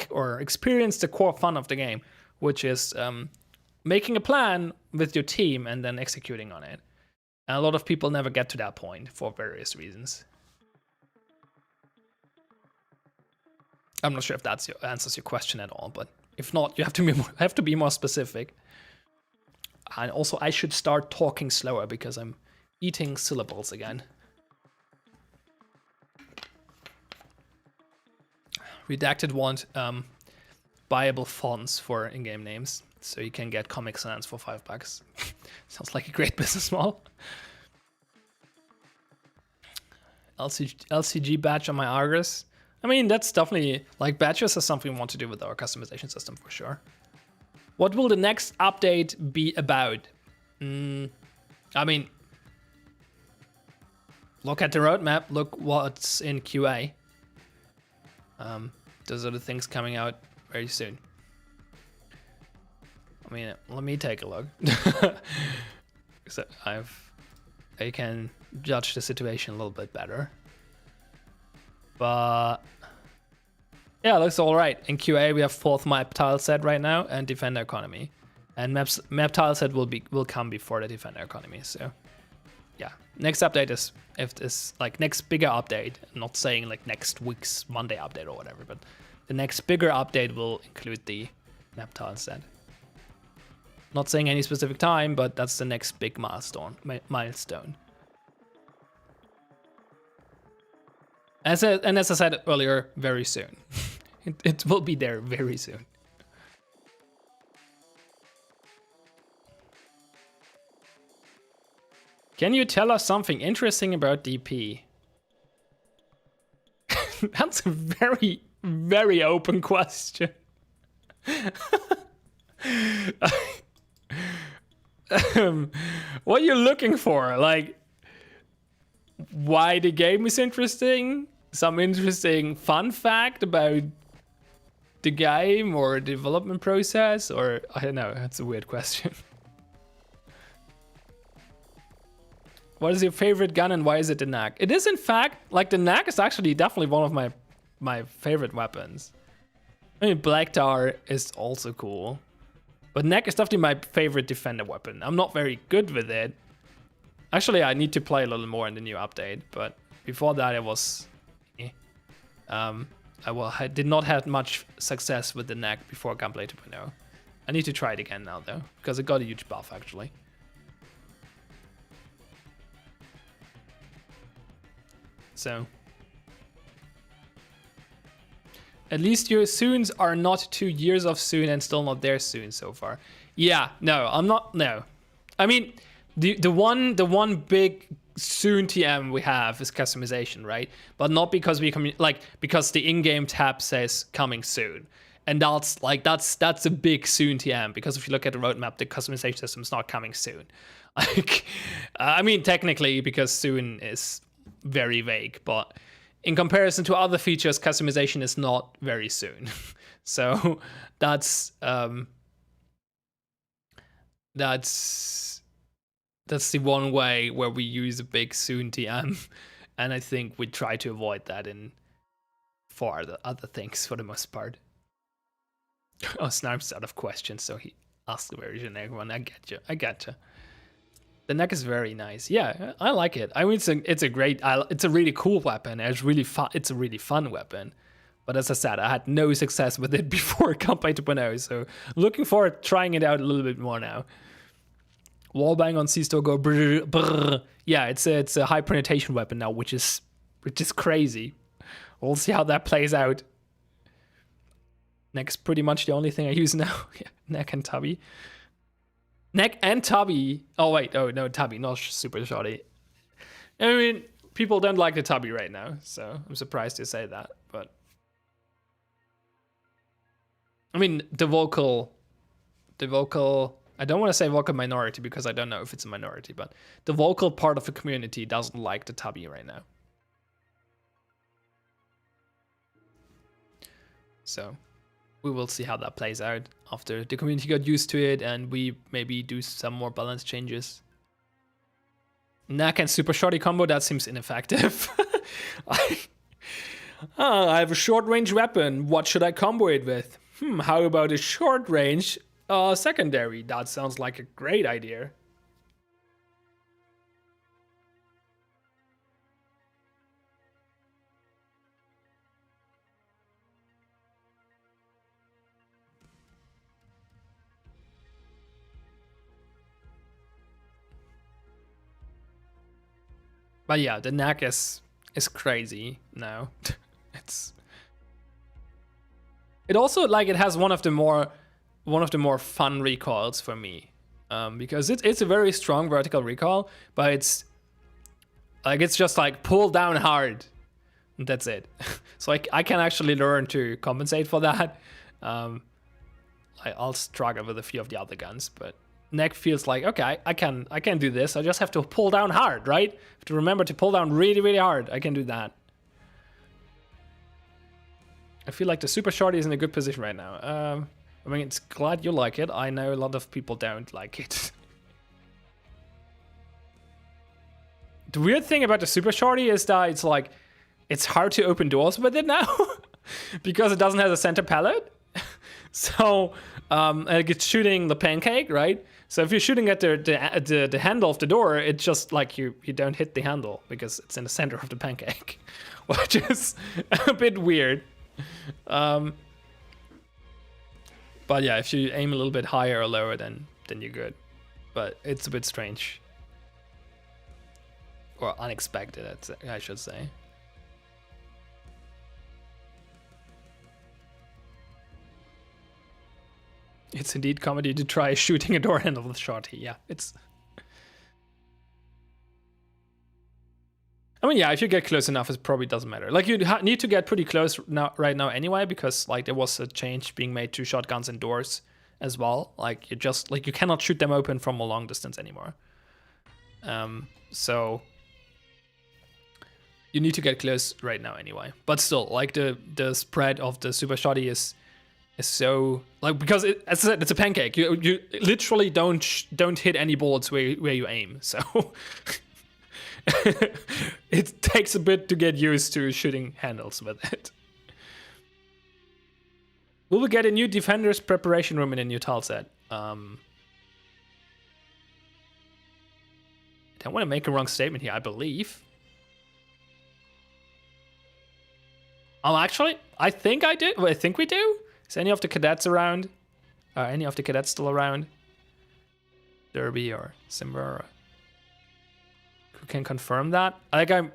or experience the core fun of the game, which is making a plan with your team and then executing on it. And a lot of people never get to that point for various reasons. I'm not sure if that answers your question at all, but if not, you have to be more specific. And also, I should start talking slower because I'm eating syllables again. Redacted want buyable fonts for in-game names, so you can get Comic Sans for $5. Sounds like a great business model. LCG badge on my Argus. I mean, that's definitely, like, badges is something we want to do with our customization system for sure. What will the next update be about? I mean, look at the roadmap. Look what's in QA. Those are the things coming out very soon. I mean, let me take a look. So I can judge the situation a little bit better. But yeah, it looks all right. In QA, we have 4th map tile set right now and Defender Economy. And map tile set will come before the Defender Economy. So yeah, next update is if this like next bigger update. I'm not saying like next week's Monday update or whatever, but the next bigger update will include the map tile set. Not saying any specific time, but that's the next big milestone. As I said earlier, very soon. It will be there very soon. Can you tell us something interesting about DP? That's a very, very open question. What are you looking for? Like, why the game is interesting? Some interesting fun fact about the game or development process? Or, I don't know, that's a weird question. What is your favorite gun and why is it the NAC? It is in fact, like the NAC is actually definitely one of my favorite weapons. I mean, Black Tar is also cool. But NAC is definitely my favorite defender weapon. I'm not very good with it. Actually, I need to play a little more in the new update. But before that, it was... I did not have much success with the NAC before Gunplay 2.0. I need to try it again now, though. Because it got a huge buff, actually. So... At least your soons are not 2 years of soon and still not there soon so far. Yeah, no, I'm not, no. I mean, the one big soon TM we have is customization, right? But not because because the in-game tab says coming soon. And that's a big soon TM, because if you look at the roadmap, the customization system is not coming soon. Like, I mean, technically, because soon is very vague, but in comparison to other features, customization is not very soon. So that's the one way where we use a big soon TM, and I think we try to avoid that for the other things for the most part. Oh, Snarp's out of questions, so he asked a very generic one. I get you. The neck is very nice. Yeah, I like it. I mean, it's a really cool weapon. It's really fun. It's a really fun weapon. But as I said, I had no success with it before Gunplay 2.0, so looking forward to trying it out a little bit more now. Wallbang on C-Store go brr, brr. Yeah, it's a high penetration weapon now, which is crazy. We'll see how that plays out. Neck's pretty much the only thing I use now. Yeah, neck and tubby. Neck and tubby. Oh wait, oh no, tubby, not super shoddy. I mean, people don't like the tubby right now, so I'm surprised to say that. But I mean, the vocal. I don't want to say vocal minority because I don't know if it's a minority, but the vocal part of the community doesn't like the tubby right now. So we will see how that plays out after the community got used to it and we maybe do some more balance changes. Knack and super shorty combo, that seems ineffective. I have a short range weapon. What should I combo it with? How about a short range secondary? That sounds like a great idea. But yeah, the knack is crazy now. It also, like, it has one of the more fun recoils for me, because it's a very strong vertical recoil, but it's just like pull down hard, and that's it. So I can actually learn to compensate for that. I'll struggle with a few of the other guns, but neck feels like, okay, I can do this. I just have to pull down hard, right? I have to remember to pull down really, really hard. I can do that. I feel like the Super Shorty is in a good position right now. I mean, it's glad you like it. I know a lot of people don't like it. The weird thing about the Super Shorty is that it's like, it's hard to open doors with it now because it doesn't have a center pallet. So like it's shooting the pancake, right? So if you're shooting at the handle of the door, it's just like you don't hit the handle because it's in the center of the pancake, which is a bit weird. But yeah, if you aim a little bit higher or lower, then you're good. But it's a bit strange. Or unexpected, I should say. It's indeed comedy to try shooting a door handle with Shorty. Yeah, it's... I mean, yeah, if you get close enough, it probably doesn't matter. Like, you need to get pretty close right now anyway, because, like, there was a change being made to shotguns and doors as well. Like, you cannot shoot them open from a long distance anymore. So... you need to get close right now anyway. But still, like, the spread of the Super Shotty is so, like, because as I said, it's a pancake. You literally don't hit any bullets where you aim. So it takes a bit to get used to shooting handles with it. Will we get a new Defender's preparation room in a new tile set? I don't want to make a wrong statement here. I believe. Actually, I think I do. I think we do. Is any of the cadets around? Are any of the cadets still around? Derby or Simber? Who can confirm that? Like, I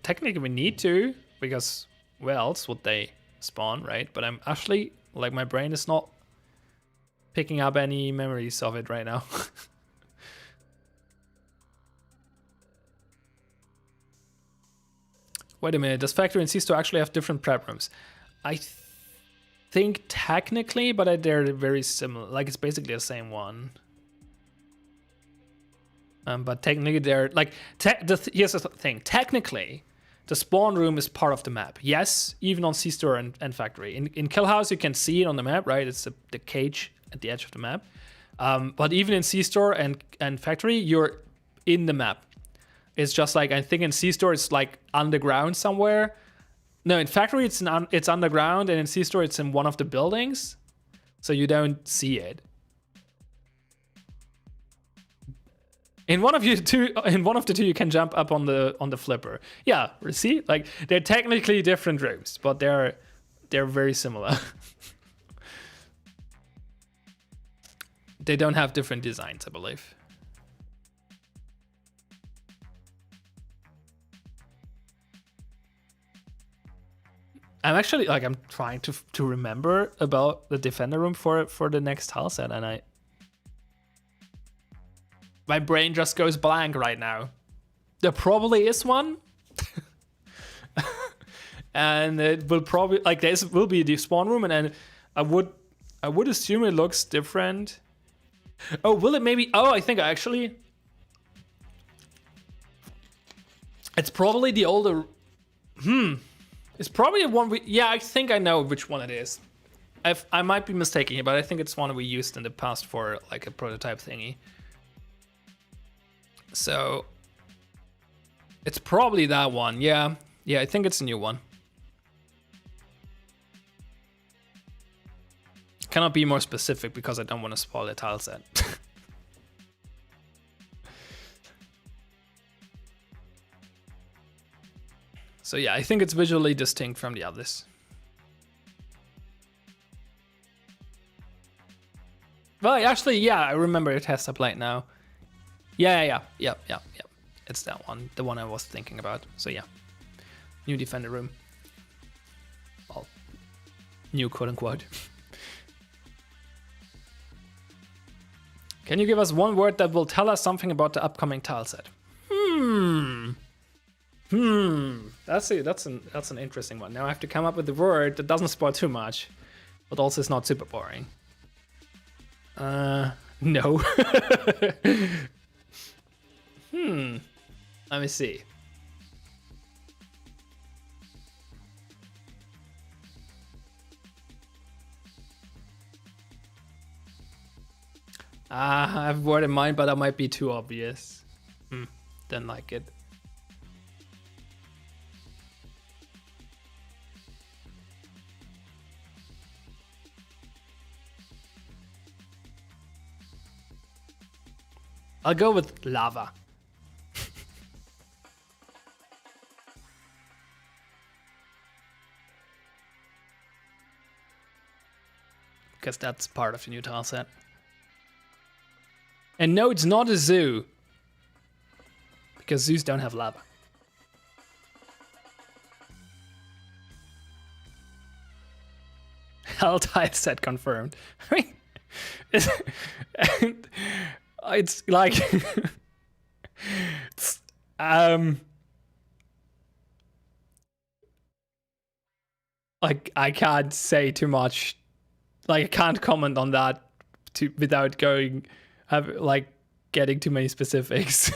technically we need to, because where else would they spawn, right? But I'm actually, like, my brain is not picking up any memories of it right now. Wait a minute, does Factory and C-Store actually have different prep rooms? I think technically, but they're very similar. Like, it's basically the same one. But technically they're, like, here's the thing. Technically, the spawn room is part of the map. Yes, even on C-Store and Factory. In Kill House, you can see it on the map, right? It's the cage at the edge of the map. But even in C-Store and Factory, you're in the map. It's just like, I think in C-Store it's like underground somewhere. No, in Factory it's underground, and in C-Store it's in one of the buildings, so you don't see it. In one of the two, you can jump up on the flipper. Yeah, see, like, they're technically different rooms, but they're very similar. They don't have different designs, I believe. I'm actually, like, I'm trying to remember about the Defender room for the next tile set, and my brain just goes blank right now. There probably is one. And it will probably, like, there will be the spawn room, and then I would assume it looks different. Oh, will it maybe? Oh, I think actually it's probably the older. It's probably the one yeah, I think I know which one it is. I might be mistaken, but I think it's one we used in the past for, like, a prototype thingy. So it's probably that one. Yeah, I think it's a new one. Cannot be more specific because I don't want to spoil the tile set. So yeah, I think it's visually distinct from the others. Well, actually, yeah, I remember it has a plate now. Yeah. It's that one, the one I was thinking about. So yeah, new Defender room. Well, new quote unquote. Can you give us one word that will tell us something about the upcoming tile set? That's an interesting one. Now I have to come up with a word that doesn't spoil too much, but also is not super boring. No. Let me see. I have a word in mind, but that might be too obvious. Didn't like it. I'll go with lava. Because that's part of the new tile set. And no, it's not a zoo. Because zoos don't have lava. Hell tile set confirmed. I mean, it's like it's, like I can't say too much. Like I can't comment on that without getting too many specifics.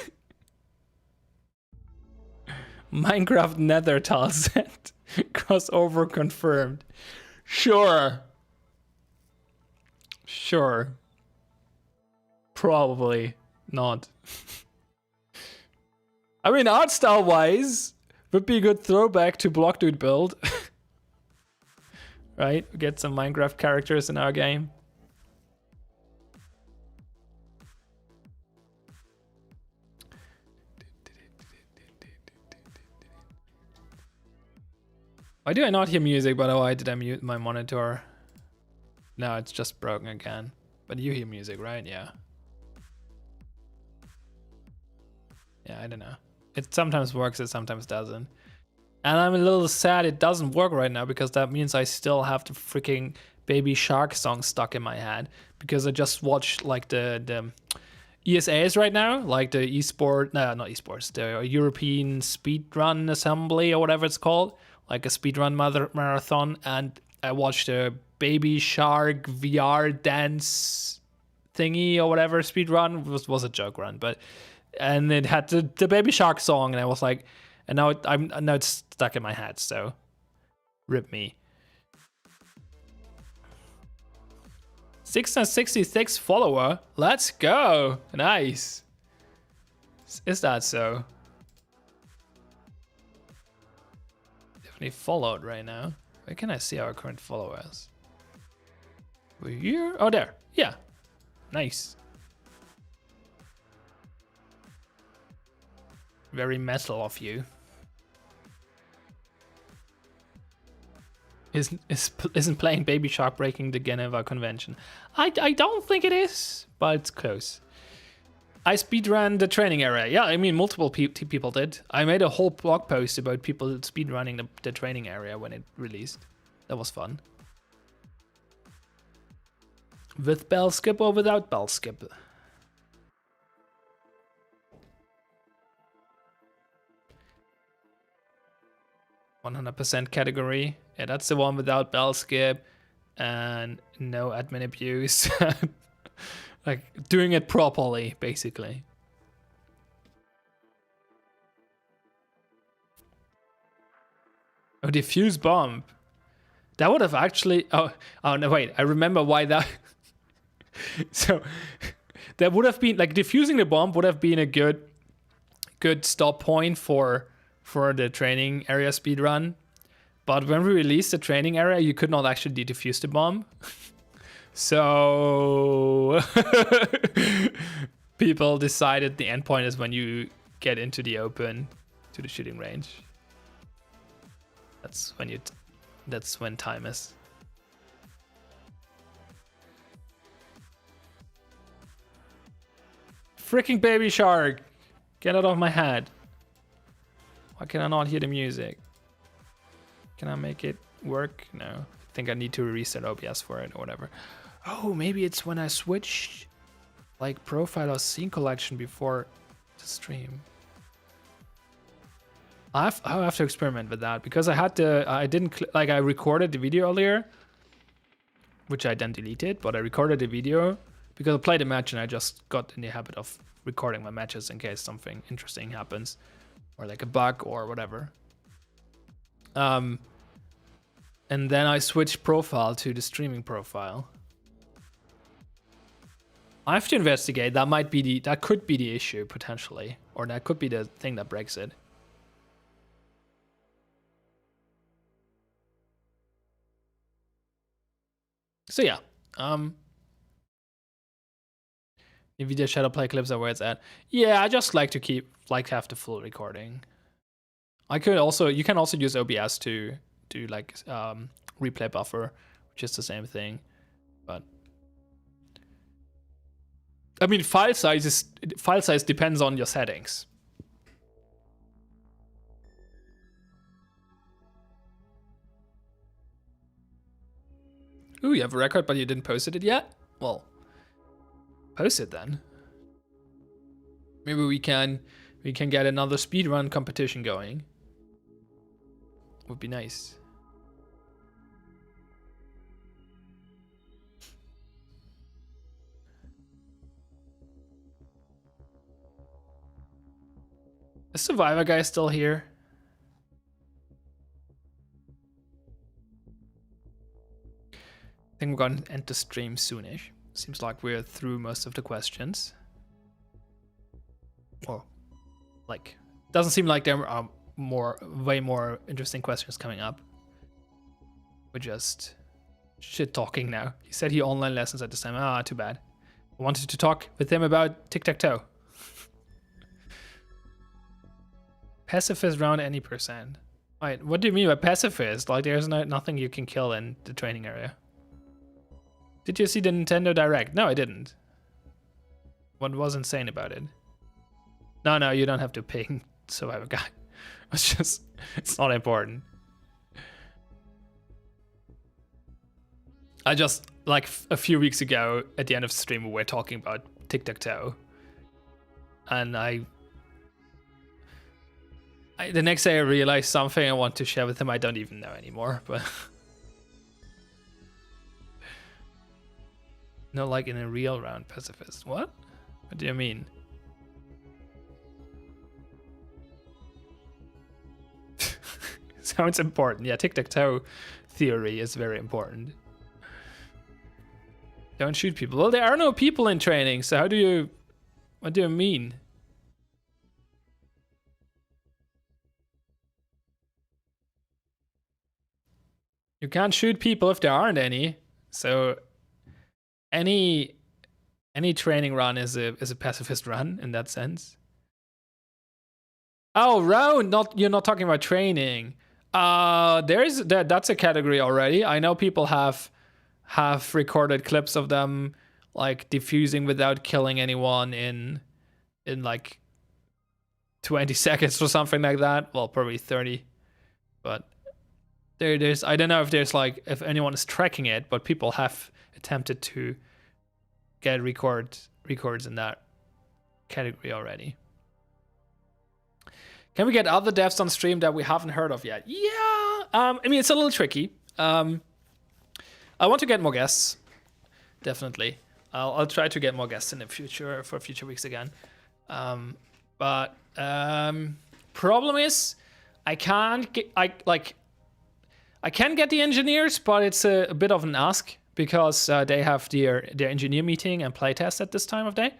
Minecraft Nether tile set crossover confirmed. Sure. Probably not. I mean, art style wise, would be a good throwback to Block Dude build. Right? Get some Minecraft characters in our game. Why do I not hear music, by the way? Did I mute my monitor? No, it's just broken again. But you hear music, right? Yeah. Yeah, I don't know. It sometimes works, it sometimes doesn't. And I'm a little sad it doesn't work right now because that means I still have the freaking Baby Shark song stuck in my head because I just watched like the ESAs right now, like the the European Speedrun Assembly or whatever it's called, like a speedrun marathon, and I watched a Baby Shark VR dance thingy or whatever speedrun. Was a joke run, and it had the Baby Shark song, and I was like, and now it's stuck in my head, so rip me. 666 follower, let's go, nice. Is that so? Definitely followed right now. Where can I see our current followers? We're here, oh there, yeah, nice. Very metal of you. Isn't playing Baby Shark breaking the Geneva Convention? I don't think it is, but it's close. I speedran the training area. Yeah, I mean, multiple people did. I made a whole blog post about people speedrunning the training area when it released. That was fun. With bell skip or without bell skip? 100% category. Yeah, that's the one without bell skip and no admin abuse. Like doing it properly, basically. Oh, diffuse bomb. That would have actually. Oh no, wait. I remember why that. So that would have been like diffusing the bomb would have been a good stop point for the training area speedrun. But when we released the training area, you could not actually defuse the bomb. So people decided the endpoint is when you get into the open to the shooting range. That's when time is. Freaking Baby Shark! Get out of my head. Why can I not hear the music? Can I make it work? No. I think I need to reset OBS for it or whatever. Oh, maybe it's when I switched like profile or scene collection before the stream. I'll have to experiment with that because I recorded the video earlier, which I then deleted, but I recorded the video because I played a match and I just got in the habit of recording my matches in case something interesting happens or like a bug or whatever. And then I switched profile to the streaming profile. I have to investigate. That could be the issue potentially, or that could be the thing that breaks it. So yeah, NVIDIA Shadowplay clips are where it's at. Yeah, I just like to have the full recording. You can also use OBS to do like replay buffer, which is the same thing, but I mean file size depends on your settings. Ooh, you have a record, but you didn't post it yet? Well, post it then. Maybe we can get another speedrun competition going. Would be nice. The Survivor guy is still here. I think we're going to end the stream soonish. Seems like we're through most of the questions. Or, like, doesn't seem like there are way more interesting questions coming up. We're just shit talking now. He said he online lessons at this time. Ah, too bad. I wanted to talk with him about tic-tac-toe. Pacifist round any percent. Wait, what do you mean by pacifist? Like, there's nothing you can kill in the training area. Did you see the Nintendo Direct? No, I didn't. What was insane about it? No, you don't have to ping Survivor guy. It's not important. I just, like, a few weeks ago at the end of the stream, we were talking about tic-tac-toe. And the next day I realized something I want to share with him I don't even know anymore, but... No, like in a real round pacifist. What? What do you mean? Sounds important. Yeah, tic-tac-toe theory is very important. Don't shoot people. Well, there are no people in training, so what do you mean? You can't shoot people if there aren't any. So any training run is a pacifist run in that sense. Oh, round, you're not talking about training. That's a category already. I know people have recorded clips of them like defusing without killing anyone in like 20 seconds or something like that. Well, probably 30. But there's I don't know if anyone is tracking it, but people have attempted to get records in that category already. Can we get other devs on stream that we haven't heard of yet? Yeah, I mean, it's a little tricky. I want to get more guests, definitely. I'll try to get more guests in the future for future weeks again. But problem is, I can get the engineers, but it's a bit of an ask because they have their engineer meeting and playtest at this time of day.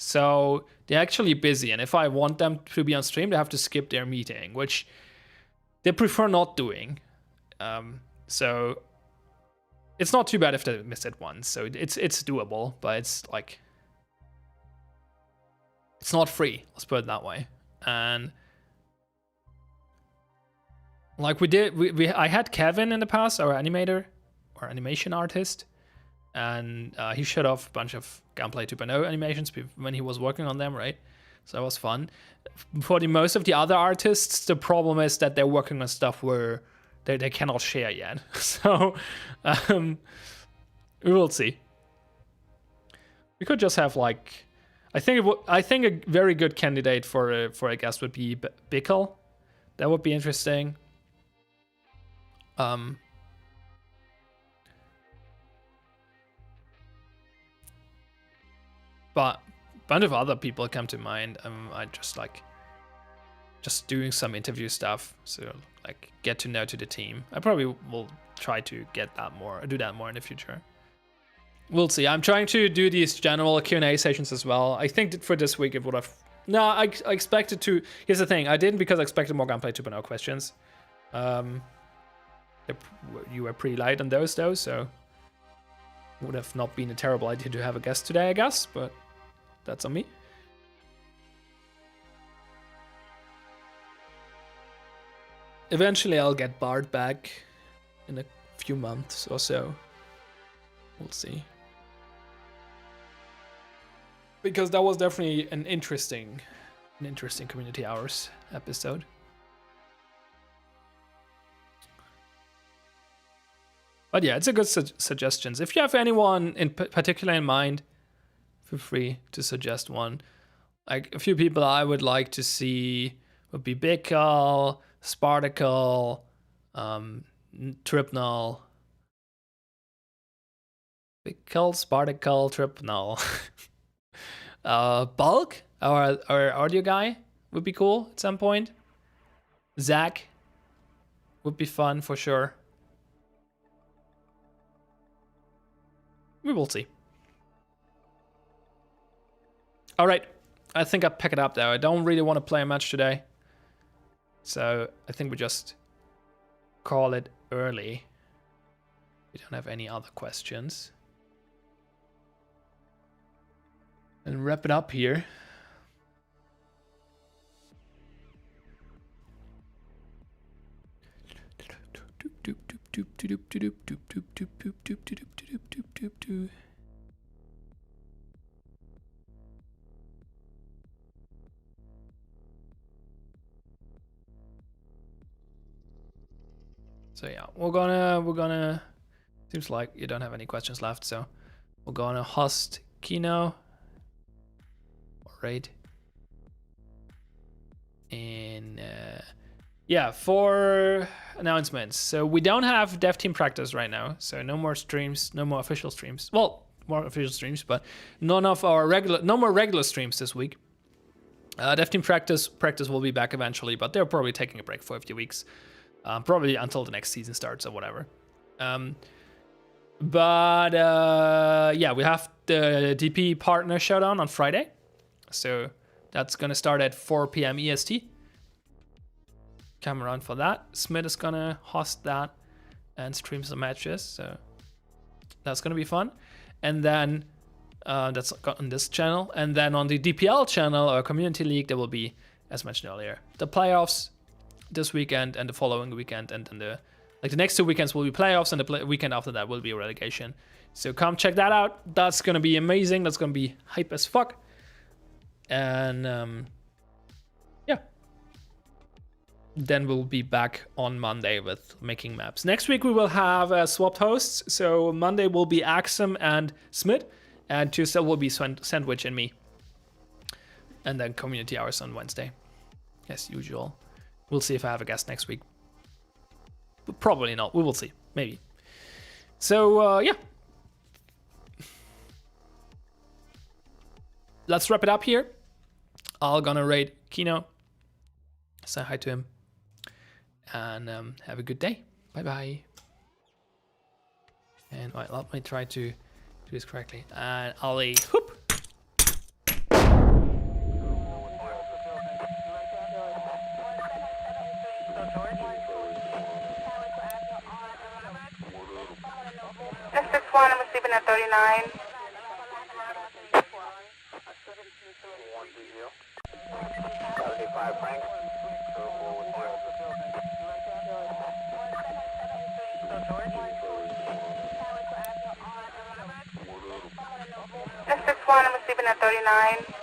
So they're actually busy, and if I want them to be on stream, they have to skip their meeting, which they prefer not doing. So it's not too bad if they miss it once. So it's doable, but it's like it's not free. Let's put it that way. And like I had Kevin in the past, our animator or animation artist. And he showed off a bunch of Gunplay 2.0 animations when he was working on them, right? So that was fun. For most of the other artists, the problem is that they're working on stuff where they cannot share yet. So we will see. We could just have like, I think a very good candidate for a guest would be Bickle. That would be interesting. But a bunch of other people come to mind. I just doing some interview stuff, so like get to know to the team. I probably will try to do that more in the future. We'll see. I'm trying to do these general Q&A sessions as well. I think that for this week it would have... No, I expected to... Here's the thing. I didn't because I expected more Gunplay 2.0 questions. You were pretty light on those though, so... Would have not been a terrible idea to have a guest today, I guess, but that's on me. Eventually I'll get Bard back in a few months or so. We'll see. Because that was definitely an interesting Community Hours episode. But yeah, it's a good suggestions. If you have anyone in particular in mind, feel free to suggest one. Like a few people I would like to see would be Bickel, Spartacle, Tripnol. Bickel, Spartacle, Tripnol. Bulk, our audio guy, would be cool at some point. Zach would be fun for sure. We will see. All right, I think I pick it up though. I don't really want to play a match today, so I think we just call it early. We don't have any other questions. And wrap it up here. So yeah, we're gonna seems like you don't have any questions left, so we're gonna host Kino. Right. And yeah, for announcements. So we don't have dev team practice right now, so no more streams, no more official streams. Well, more official streams, but no more regular streams this week. Dev team practice will be back eventually, but they're probably taking a break for a few weeks, probably until the next season starts or whatever. But yeah, we have the DP partner showdown on Friday. So that's gonna start at 4 p.m. EST. Come around for that. Smith is gonna host that and stream some matches, so that's gonna be fun. And then that's on this channel. And then on the DPL channel, or Community League, there will be, as mentioned earlier, the playoffs this weekend and the following weekend, and then the next 2 weekends will be playoffs, and the weekend after that will be relegation. So come check that out. That's gonna be amazing. That's gonna be hype as fuck. And yeah, then we'll be back on Monday with making maps. Next week we will have swapped hosts. So Monday will be Axum and Smith, and Tuesday will be Sandwich and me. And then Community Hours on Wednesday, as usual. We'll see if I have a guest next week. But probably not. We will see. Maybe. So yeah. Let's wrap it up here. I'm gonna raid Kino, say hi to him, and have a good day. Bye bye. And right, let me try to do this correctly. And Ollie, whoop. S61, I'm sleeping at 39. S61, I'm sleeping at 39.